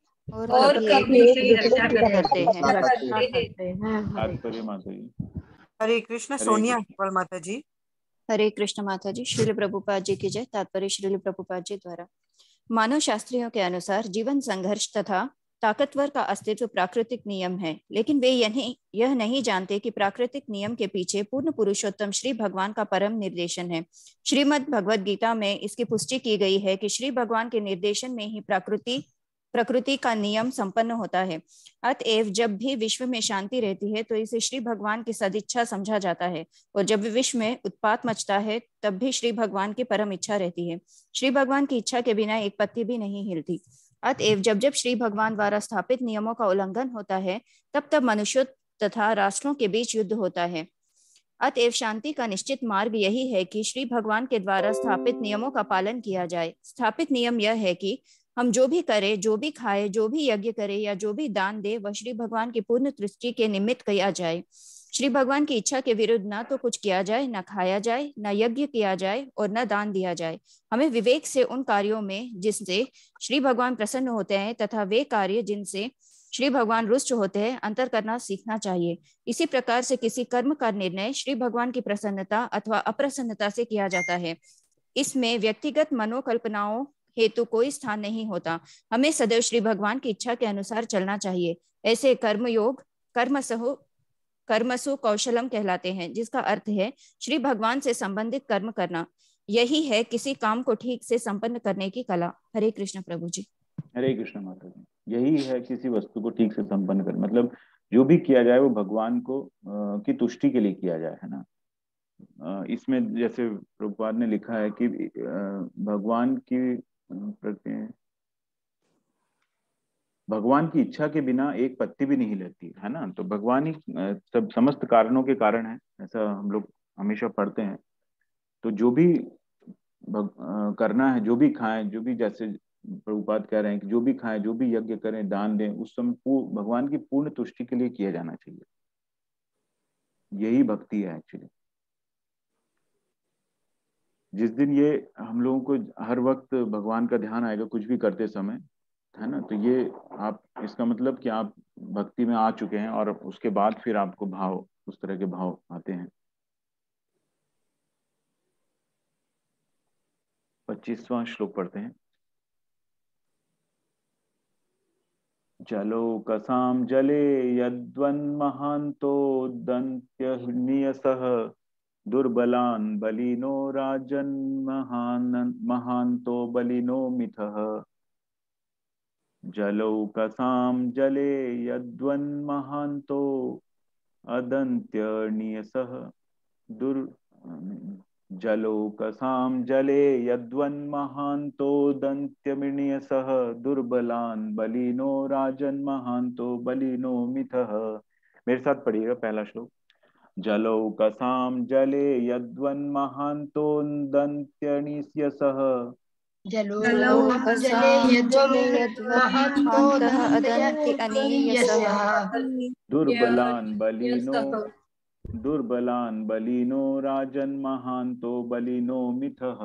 हरे कृष्ण। सोनिया माता जी। हरे कृष्ण माता जी। श्रील प्रभुपाद जी की जय। तात्पर्य श्रील प्रभुपाद जी द्वारा। मानव शास्त्रियों के अनुसार जीवन संघर्ष तथा ताकतवर का अस्तित्व प्राकृतिक नियम है, लेकिन वे यह नहीं जानते कि प्राकृतिक नियम के पीछे पूर्ण पुरुषोत्तम श्री भगवान का परम निर्देशन है। श्रीमद् भगवद गीता में इसकी पुष्टि की गई है कि श्री भगवान के निर्देशन में ही प्रकृति का नियम संपन्न होता है। अतएव जब भी विश्व में शांति रहती है तो इसे श्री भगवान की सदिच्छा समझा जाता है, और जब विश्व में उत्पात मचता है तब भी श्री भगवान की परम इच्छा रहती है। श्री भगवान की इच्छा के बिना एक पत्ती भी नहीं हिलती। अतएव जब जब श्री भगवान द्वारा स्थापित नियमों का उल्लंघन होता है तब तब मनुष्यों तथा राष्ट्रों के बीच युद्ध होता है। अतएव शांति का निश्चित मार्ग यही है कि श्री भगवान के द्वारा स्थापित नियमों का पालन किया जाए। स्थापित नियम यह है कि हम जो भी करें, जो भी खाए, जो भी यज्ञ करें या जो भी दान दे, वह श्री भगवान की पूर्ण तुष्टि के निमित्त किया जाए। श्री भगवान की इच्छा के विरुद्ध न तो कुछ किया जाए, न खाया जाए, न यज्ञ किया जाए और न दान दिया जाए। हमें विवेक से उन कार्यों में जिनसे श्री भगवान प्रसन्न होते हैं तथा वे कार्य जिनसे श्री भगवान रुष्ट होते हैं अंतर करना सीखना चाहिए। इसी प्रकार से किसी कर्म का निर्णय श्री भगवान की प्रसन्नता अथवा अप्रसन्नता से किया जाता है। इसमें व्यक्तिगत मनोकल्पनाओं हेतु कोई स्थान नहीं होता। हमें सदैव श्री भगवान की इच्छा के अनुसार चलना चाहिए। ऐसे कर्मयोग कर्मसु कौशलम कहलाते हैं, जिसका अर्थ है श्री भगवान से संबंधित कर्म करना। यही है किसी काम को ठीक से संपन्न करने की कला। हरे कृष्ण प्रभु जी। हरे कृष्ण माता जी। यही है किसी वस्तु को ठीक से संपन्न कर, मतलब जो भी किया जाए वो भगवान को की तुष्टि के लिए किया जाए, है ना। इसमें जैसे प्रभुपाद ने लिखा है कि भगवान की इच्छा के बिना एक पत्ती भी नहीं लेती, है ना। तो भगवान ही सब समस्त कारणों के कारण है, ऐसा हम लोग हमेशा पढ़ते हैं। तो जो भी करना है, जो भी खाएं, जो भी, जैसे प्रभुपाद कह रहे हैं कि जो भी खाएं, जो भी यज्ञ करें, दान दें, उस समय भगवान की पूर्ण तुष्टि के लिए किया जाना चाहिए। यही भक्ति है एक्चुअली। जिस दिन ये हम लोगों को हर वक्त भगवान का ध्यान आएगा कुछ भी करते समय, है ना, तो ये आप, इसका मतलब कि आप भक्ति में आ चुके हैं, और उसके बाद फिर आपको भाव, उस तरह के भाव आते हैं। 25वां श्लोक पढ़ते हैं। जलोकसां जले यद्वन्महान्तो दन्त्यनियसः दुर्बलान् बलिनो राजन् महान्तो बलिनो मिथः। जलौकसां जले यद्वन्महान्तो अदन्त्यनियसः जलौकसां जले यद्वन्महान्तो दन्त्यनियसः दुर्बलान् बलिनो राजन् महान्तो बलिनो मिथः। मेरे साथ पढ़िएगा पहला श्लोक। जलौकसां जले यद्वन्महान्तो दन्त्यनियसः दुर्बलान् बलिनो राजन् महान्तो बलिनो मिथः।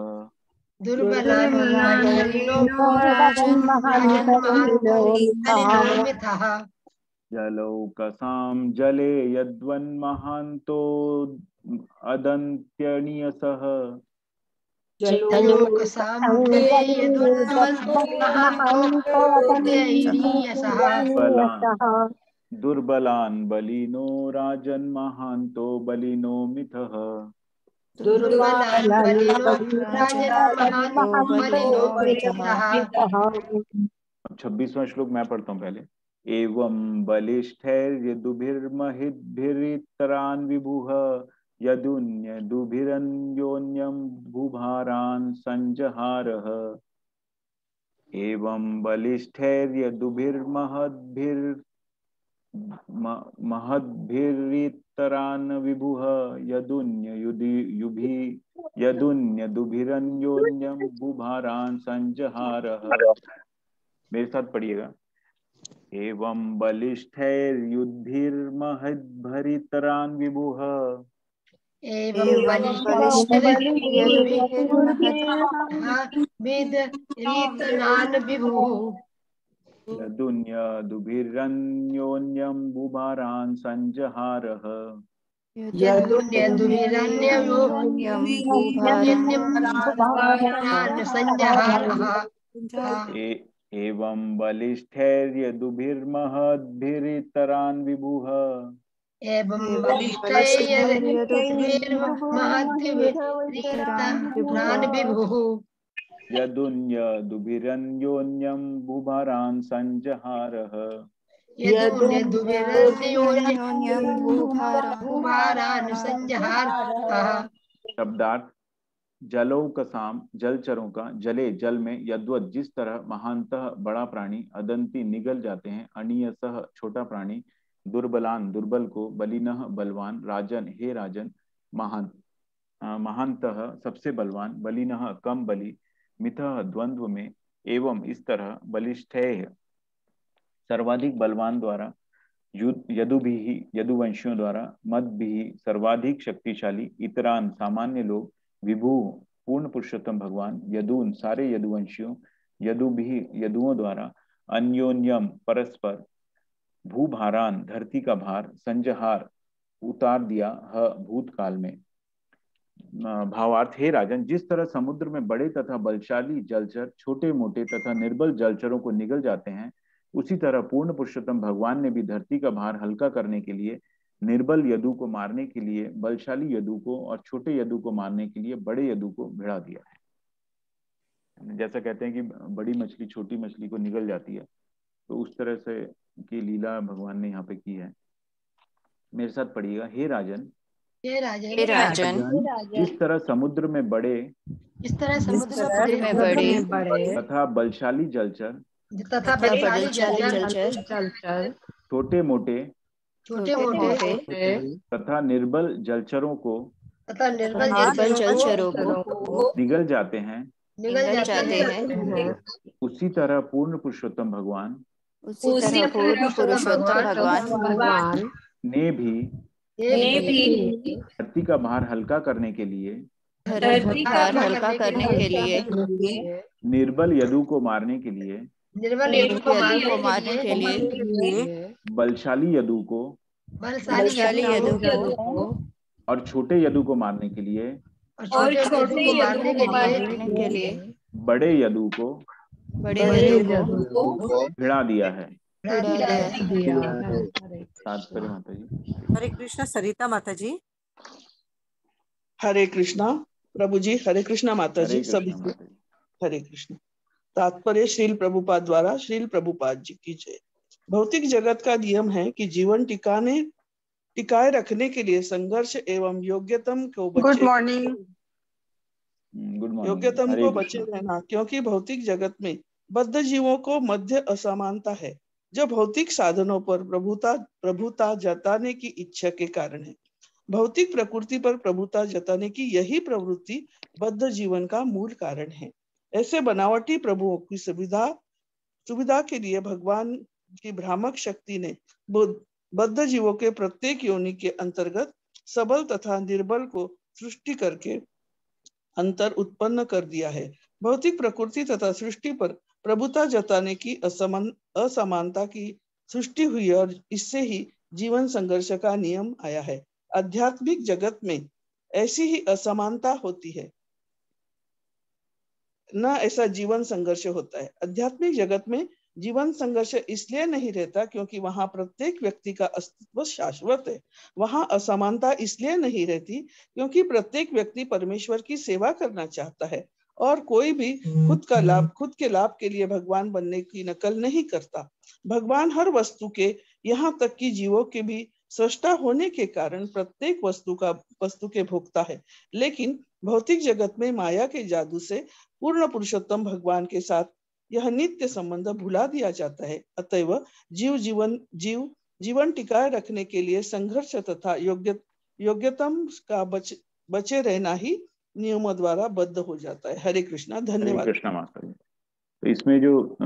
जलौकसां जले यद्वन्महान्तो अदन्त्यनियसः दुर्बलान् बलिनो राजन् महान्तो बलिनो मिथः। 26वां श्लोक मैं पढ़ता हूँ पहले। एवं बलिष्ठैर्यदुभिर्महिद्भिरितरान् विभुः यदुन्यदुभिरन्योन्यं भूभारान् संजहारः। एवं बलिष्ठैर्यदुभिर्महद्भिरितरान् विभुः यदुन्यदुभिरन्योन्यं भूभारान् संजहारः। मेरे साथ पढ़िएगा। एवं बलिष्ठैर्युद्भिर्महद्भिरितरान् विभुः यदुन्यदुभिरन्योन्यं भूभारान् संजहारः। एवं बलिष्ठैर्यदुभिर्महद्भिरितरान् विभुः एवं बलिष्ठैर्महद्भिर्महद्भिरितरान् विभुः यदुन्यदुभिरन्योन्यं बुभरान् संजहारः यदुन्योन्यं बुभारान् संजहारः। शब्दार्थ जलौकसाम जलचरों का, जले जल में, यद्वत जिस तरह, महानतः बड़ा प्राणी, अदंती निगल जाते हैं, अनियसह छोटा प्राणी, दुर्बलान दुर्बल को, बलिनः बलवान, राजन हे राजन, महानतः सबसे बलवान, बलिनः कम बलि, मिथः द्वंद्व में, एवं इस तरह, बलिष्ठैः सर्वाधिक बलवान द्वारा, यदुभिः यदुवंशियों द्वारा, मदभिः सर्वाधिक शक्तिशाली, इतरान सामान्य लोग, विभु पूर्ण पुरुषोत्तम भगवान, यदून सारे यदुवंशियों, यदुभिः यदुओं द्वारा, अन्योन्यम परस्पर, भूभारान धरती का भार, संजहार उतार दिया, भूतकाल में। भावार्थ, हे राजन, जिस तरह समुद्र में बड़े तथा बलशाली जलचर छोटे मोटे तथा निर्बल जलचरों को निगल जाते हैं, उसी तरह पूर्ण पुरुषोत्तम भगवान ने भी धरती का भार हल्का करने के लिए, निर्बल यदु को मारने के लिए बलशाली यदु को, और छोटे यदु को मारने के लिए बड़े यदु को भिड़ा दिया है। जैसा कहते हैं कि बड़ी मछली छोटी मछली को निगल जाती है, तो उस तरह से की लीला भगवान ने यहाँ पे की है। मेरे साथ पढ़िएगा, हे राजन, हे राजन, जिस तरह समुद्र में बड़े, इस तरह समुद्र में बड़े तथा बलशाली जलचर, तथा बलशाली जलचर छोटे मोटे तथा निर्बल जलचरों को निगल जाते हैं, उसी तरह पूर्ण पुरुषोत्तम भगवान ने भी धरती का भार हल्का करने के लिए, निर्बल यदु को मारने के लिए, बलशाली यदु को और छोटे यदु को मारने के लिए, बड़े यदु को भिड़ा दिया है। तात्पर्य माता जी। हरे कृष्णा। सरिता माता जी। हरे कृष्णा प्रभु जी। हरे कृष्णा माता जी। सभी हरे कृष्णा। तात्पर्य श्रील प्रभुपाद द्वारा श्रील प्रभुपाद जी की जय। भौतिक जगत का नियम है कि जीवन टिकाए रखने के लिए संघर्ष एवं योग्यतम को बचे रहना, क्योंकि भौतिक जगत में बद्ध जीवों को मध्य असमानता है, जो भौतिक साधनों पर प्रभुता जताने की इच्छा के कारण है। भौतिक प्रकृति पर प्रभुता जताने की यही प्रवृत्ति बद्ध जीवन का मूल कारण है। ऐसे बनावटी प्रभुओं की सुविधा के लिए भगवान की भ्रामक शक्ति ने बद्ध जीवों के प्रत्येक योनि के अंतर्गत सबल तथा निर्बल को सृष्टि करके अंतर उत्पन्न कर दिया है। भौतिक प्रकृति तथा सृष्टि पर प्रभुता जताने की असमानता की सृष्टि हुई और इससे ही जीवन संघर्ष का नियम आया है। आध्यात्मिक जगत में ऐसी ही असमानता होती है, न ऐसा जीवन संघर्ष होता है। आध्यात्मिक जगत में जीवन संघर्ष इसलिए नहीं रहता क्योंकि वहां प्रत्येक व्यक्ति का अस्तित्व शाश्वत है। वहां असमानता इसलिए नहीं रहती क्योंकि प्रत्येक व्यक्ति परमेश्वर की सेवा करना चाहता है और कोई भी खुद के लाभ के लिए भगवान बनने की नकल नहीं करता। भगवान हर वस्तु के, यहाँ तक कि जीवों के भी सृष्टा होने के कारण प्रत्येक वस्तु के भोक्ता है। लेकिन भौतिक जगत में माया के जादू से पूर्ण पुरुषोत्तम भगवान के साथ यह नित्य संबंध भुला दिया जाता है। अतएव जीवन टिकाए रखने के लिए संघर्ष तथा योग्यतम का बचे रहना ही नियमों द्वारा बद्ध हो जाता है। हरे कृष्णा। धन्यवाद। हरे कृष्णा माता जी। तो इसमें जो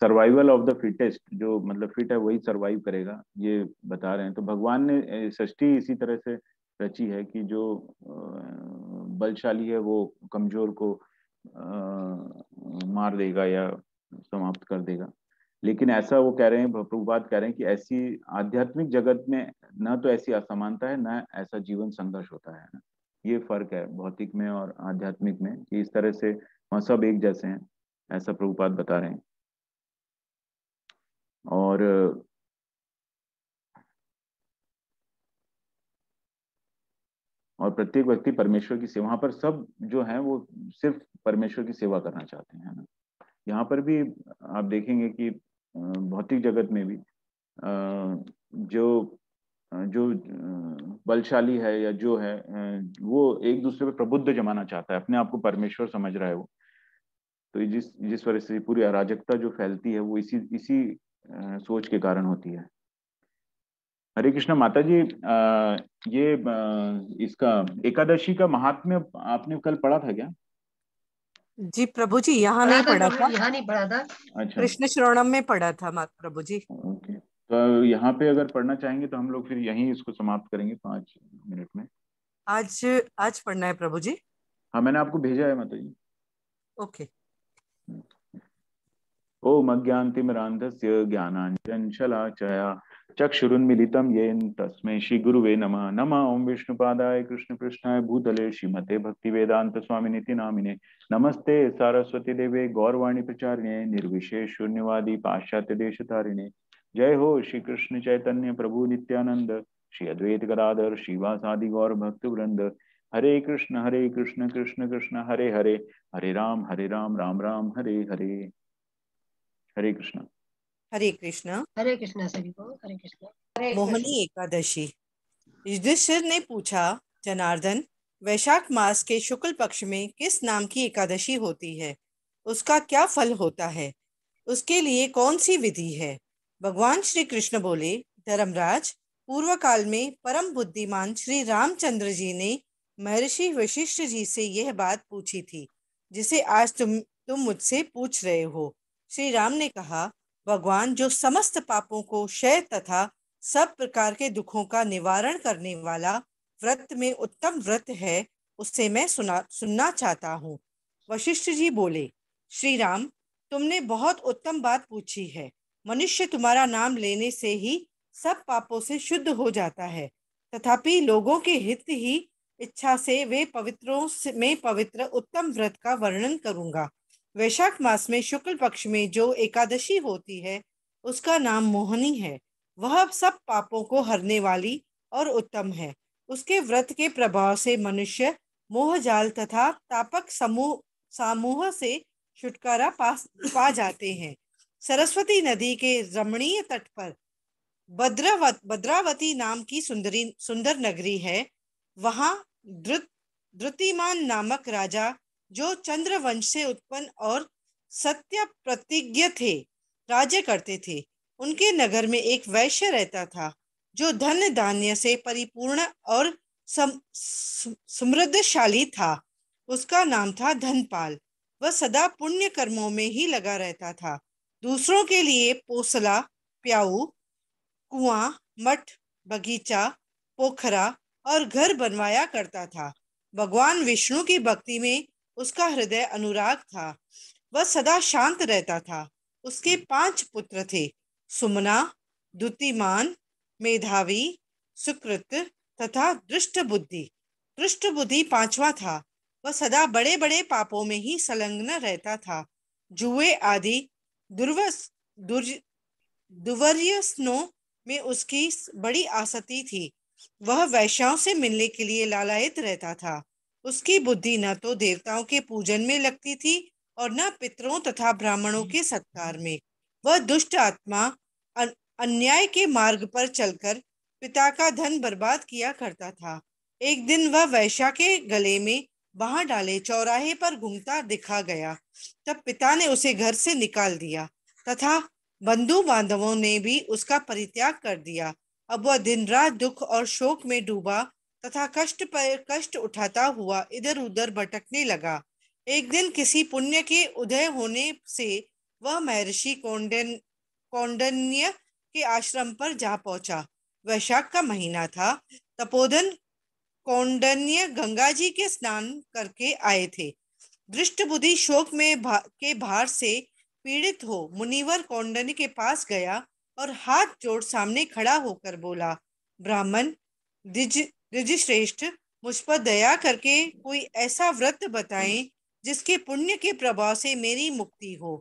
सर्वाइवल ऑफ द फिटेस्ट, जो मतलब फिट है वही सर्वाइव करेगा, ये बता रहे हैं। तो भगवान ने सृष्टि इसी तरह से रची है कि जो बलशाली है वो कमजोर को मार देगा या समाप्त कर देगा। लेकिन ऐसा वो कह रहे हैं, प्रभुपाद कह रहे हैं कि ऐसी आध्यात्मिक जगत में न तो ऐसी असमानता है, न ऐसा जीवन संघर्ष होता है। ये फर्क है भौतिक में और आध्यात्मिक में, कि इस तरह से वहाँ सब एक जैसे हैं, ऐसा प्रभुपाद बता रहे हैं। और प्रत्येक व्यक्ति परमेश्वर की सेवा, वहां पर सब जो है वो सिर्फ परमेश्वर की सेवा करना चाहते हैं, है ना। यहाँ पर भी आप देखेंगे कि भौतिक जगत में भी जो जो बलशाली है या जो है वो एक दूसरे पे प्रबुद्ध जमाना चाहता है, अपने आप को परमेश्वर समझ रहा है वो। तो ये जिस वजह से पूरी अराजकता जो फैलती है वो इसी इसी सोच के कारण होती है। हरे कृष्ण माता जी, ये इसका एकादशी का महात्म्य आपने कल पढ़ा था क्या? जी प्रभु जी, यहाँ पढ़ा नहीं था पढ़ा प्रभु था, जी, यहाँ नहीं पढ़ा था। अच्छा, कृष्ण श्रवणम में पढ़ा था प्रभु जी। ओके। तो यहाँ पे अगर पढ़ना चाहेंगे तो हम लोग फिर यहीं इसको समाप्त करेंगे 5 मिनट में। आज आज पढ़ना है प्रभु जी। हाँ, मैंने आपको भेजा है माता जी। ओके। ओम अज्ञानतिमिरान्धस्य ज्ञानाञ्जनशलाकया चक्षुरुन्मीलितं येन तस्मै श्रीगुरुवे नमः। नमः ओं विष्णुपादाय कृष्णपृष्ठाय भूतले श्रीमते भक्तिवेदांत स्वामिनिति नामिने। नमस्ते सारस्वती देवे गौरवाणी प्रचारिणे निर्विशेष शून्यवादी पाश्चात्य देशतारिणे। जय हो श्री कृष्ण चैतन्य प्रभु नित्यानंद, श्री अद्वैत गदाधर श्रीवासादि गौर भक्त वृंद। हरे कृष्ण कृष्ण कृष्ण हरे हरे, हरे राम राम राम हरे हरे। हरे कृष्ण। हरे कृष्ण। हरे कृष्णा सभी को, हरे कृष्णा। मोहिनी एकादशी। युधिष्ठिर ने पूछा, जनार्दन, वैशाख मास के शुक्ल पक्ष में किस नाम की एकादशी होती है? उसका क्या फल होता है? उसके लिए कौन सी विधि है? भगवान श्री कृष्ण बोले, धर्मराज, पूर्व काल में परम बुद्धिमान श्री रामचंद्र जी ने महर्षि वशिष्ठ जी से यह बात पूछी थी, जिसे आज तुम मुझसे पूछ रहे हो। श्री राम ने कहा, भगवान जो समस्त पापों को क्षय तथा सब प्रकार के दुखों का निवारण करने वाला व्रत में उत्तम व्रत है, उससे मैं सुनना चाहता हूँ। वशिष्ठ जी बोले, श्री राम, तुमने बहुत उत्तम बात पूछी है। मनुष्य तुम्हारा नाम लेने से ही सब पापों से शुद्ध हो जाता है, तथापि लोगों के हित ही इच्छा से वे पवित्रों में पवित्र उत्तम व्रत का वर्णन करूंगा। वैशाख मास में शुक्ल पक्ष में जो एकादशी होती है उसका नाम मोहिनी है। वह सब पापों को हरने वाली और उत्तम है। उसके व्रत के प्रभाव से मनुष्य मोह जाल तथा तापक समूह से छुटकारा पा जाते हैं। सरस्वती नदी के रमणीय तट पर भद्रावती नाम की सुंदर नगरी है। वहां द्रुतिमान नामक राजा, जो चंद्रवंश से उत्पन्न और सत्य प्रतिज्ञ थे, राज्य करते थे। उनके नगर में एक वैश्य रहता था, जो धन धान्य से परिपूर्ण और समृद्धशाली था। उसका नाम था धनपाल। वह सदा पुण्य कर्मों में ही लगा रहता था। दूसरों के लिए पोसला, प्याऊ, कुआं, मठ, बगीचा, पोखरा और घर बनवाया करता था। भगवान विष्णु की भक्ति में उसका हृदय अनुराग था। वह सदा शांत रहता था। उसके 5 पुत्र थे, सुमना, द्युतिमान, मेधावी, सुकृत तथा दृष्ट बुद्धि 5वां था। वह सदा बड़े बड़े पापों में ही संलग्न रहता था। जुए आदि दुर्व्यसनों में उसकी बड़ी आसक्ति थी। वह वैश्याओं से मिलने के लिए लालायित रहता था। उसकी बुद्धि न तो देवताओं के पूजन में लगती थी और न पितरों तथा ब्राह्मणों के सत्कार में। वह दुष्ट आत्मा अन्याय के मार्ग पर चलकर पिता का धन बर्बाद किया करता था। एक दिन वह वैश्या के गले में बांह डाले चौराहे पर घूमता दिखा गया। तब पिता ने उसे घर से निकाल दिया तथा बंधु बांधवों ने भी उसका परित्याग कर दिया। अब वह दिन रात दुख और शोक में डूबा तथा कष्ट पर कष्ट उठाता हुआ इधर उधर भटकने लगा। एक दिन किसी पुण्य के उदय होने से वह महर्षि कौंडिन्य के आश्रम पर जा पहुंचा। वैशाख का महीना था। तपोधन कौंडिन्य गंगा जी के स्नान करके आए थे। दृष्ट बुद्धि शोक में के भार से पीड़ित हो मुनिवर कौंडिन्य के पास गया और हाथ जोड़ सामने खड़ा होकर बोला, ब्राह्मण द्विजश्रेष्ठ, मुझ पर दया करके कोई ऐसा व्रत बताएं जिसके पुण्य के प्रभाव से मेरी मुक्ति हो।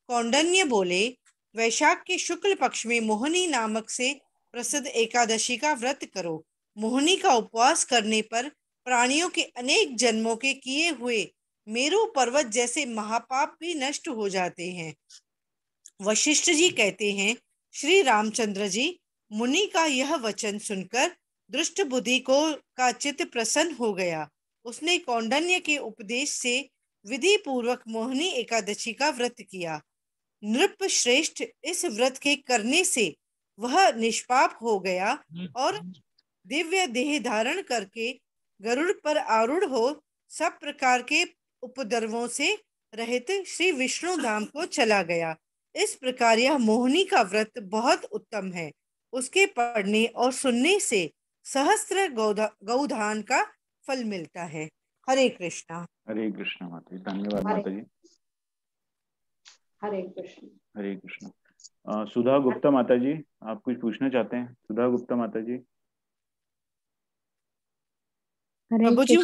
कौंडिन्य बोले, वैशाख के शुक्ल पक्ष में मोहिनी नामक से प्रसिद्ध एकादशी का व्रत करो। मोहिनी का उपवास करने पर प्राणियों के अनेक जन्मों के किए हुए मेरू पर्वत जैसे महापाप भी नष्ट हो जाते हैं। वशिष्ठ जी कहते हैं, श्री रामचंद्र जी, मुनि का यह वचन सुनकर दुष्ट बुद्धि को का चित्त प्रसन्न हो गया। उसने कौंडन्य के उपदेश से विधि पूर्वक मोहिनी एकादशी का व्रत किया। नृप श्रेष्ठ, इस व्रत के करने से वह निष्पाप हो गया और दिव्य देह धारण करके गरुड़ पर आरूढ़ हो सब प्रकार के उपद्रवों से रहित श्री विष्णु धाम को चला गया। इस प्रकार यह मोहिनी का व्रत बहुत उत्तम है। उसके पढ़ने और सुनने से सहस्त्र गौदान का फल मिलता है। हरे कृष्णा। हरे कृष्णा माता जी, धन्यवाद माता जी। हरे कृष्ण। हरे कृष्णा। सुधा गुप्ता माता जी, आप कुछ पूछना चाहते हैं? सुधा गुप्ता माता जी। प्रभु जी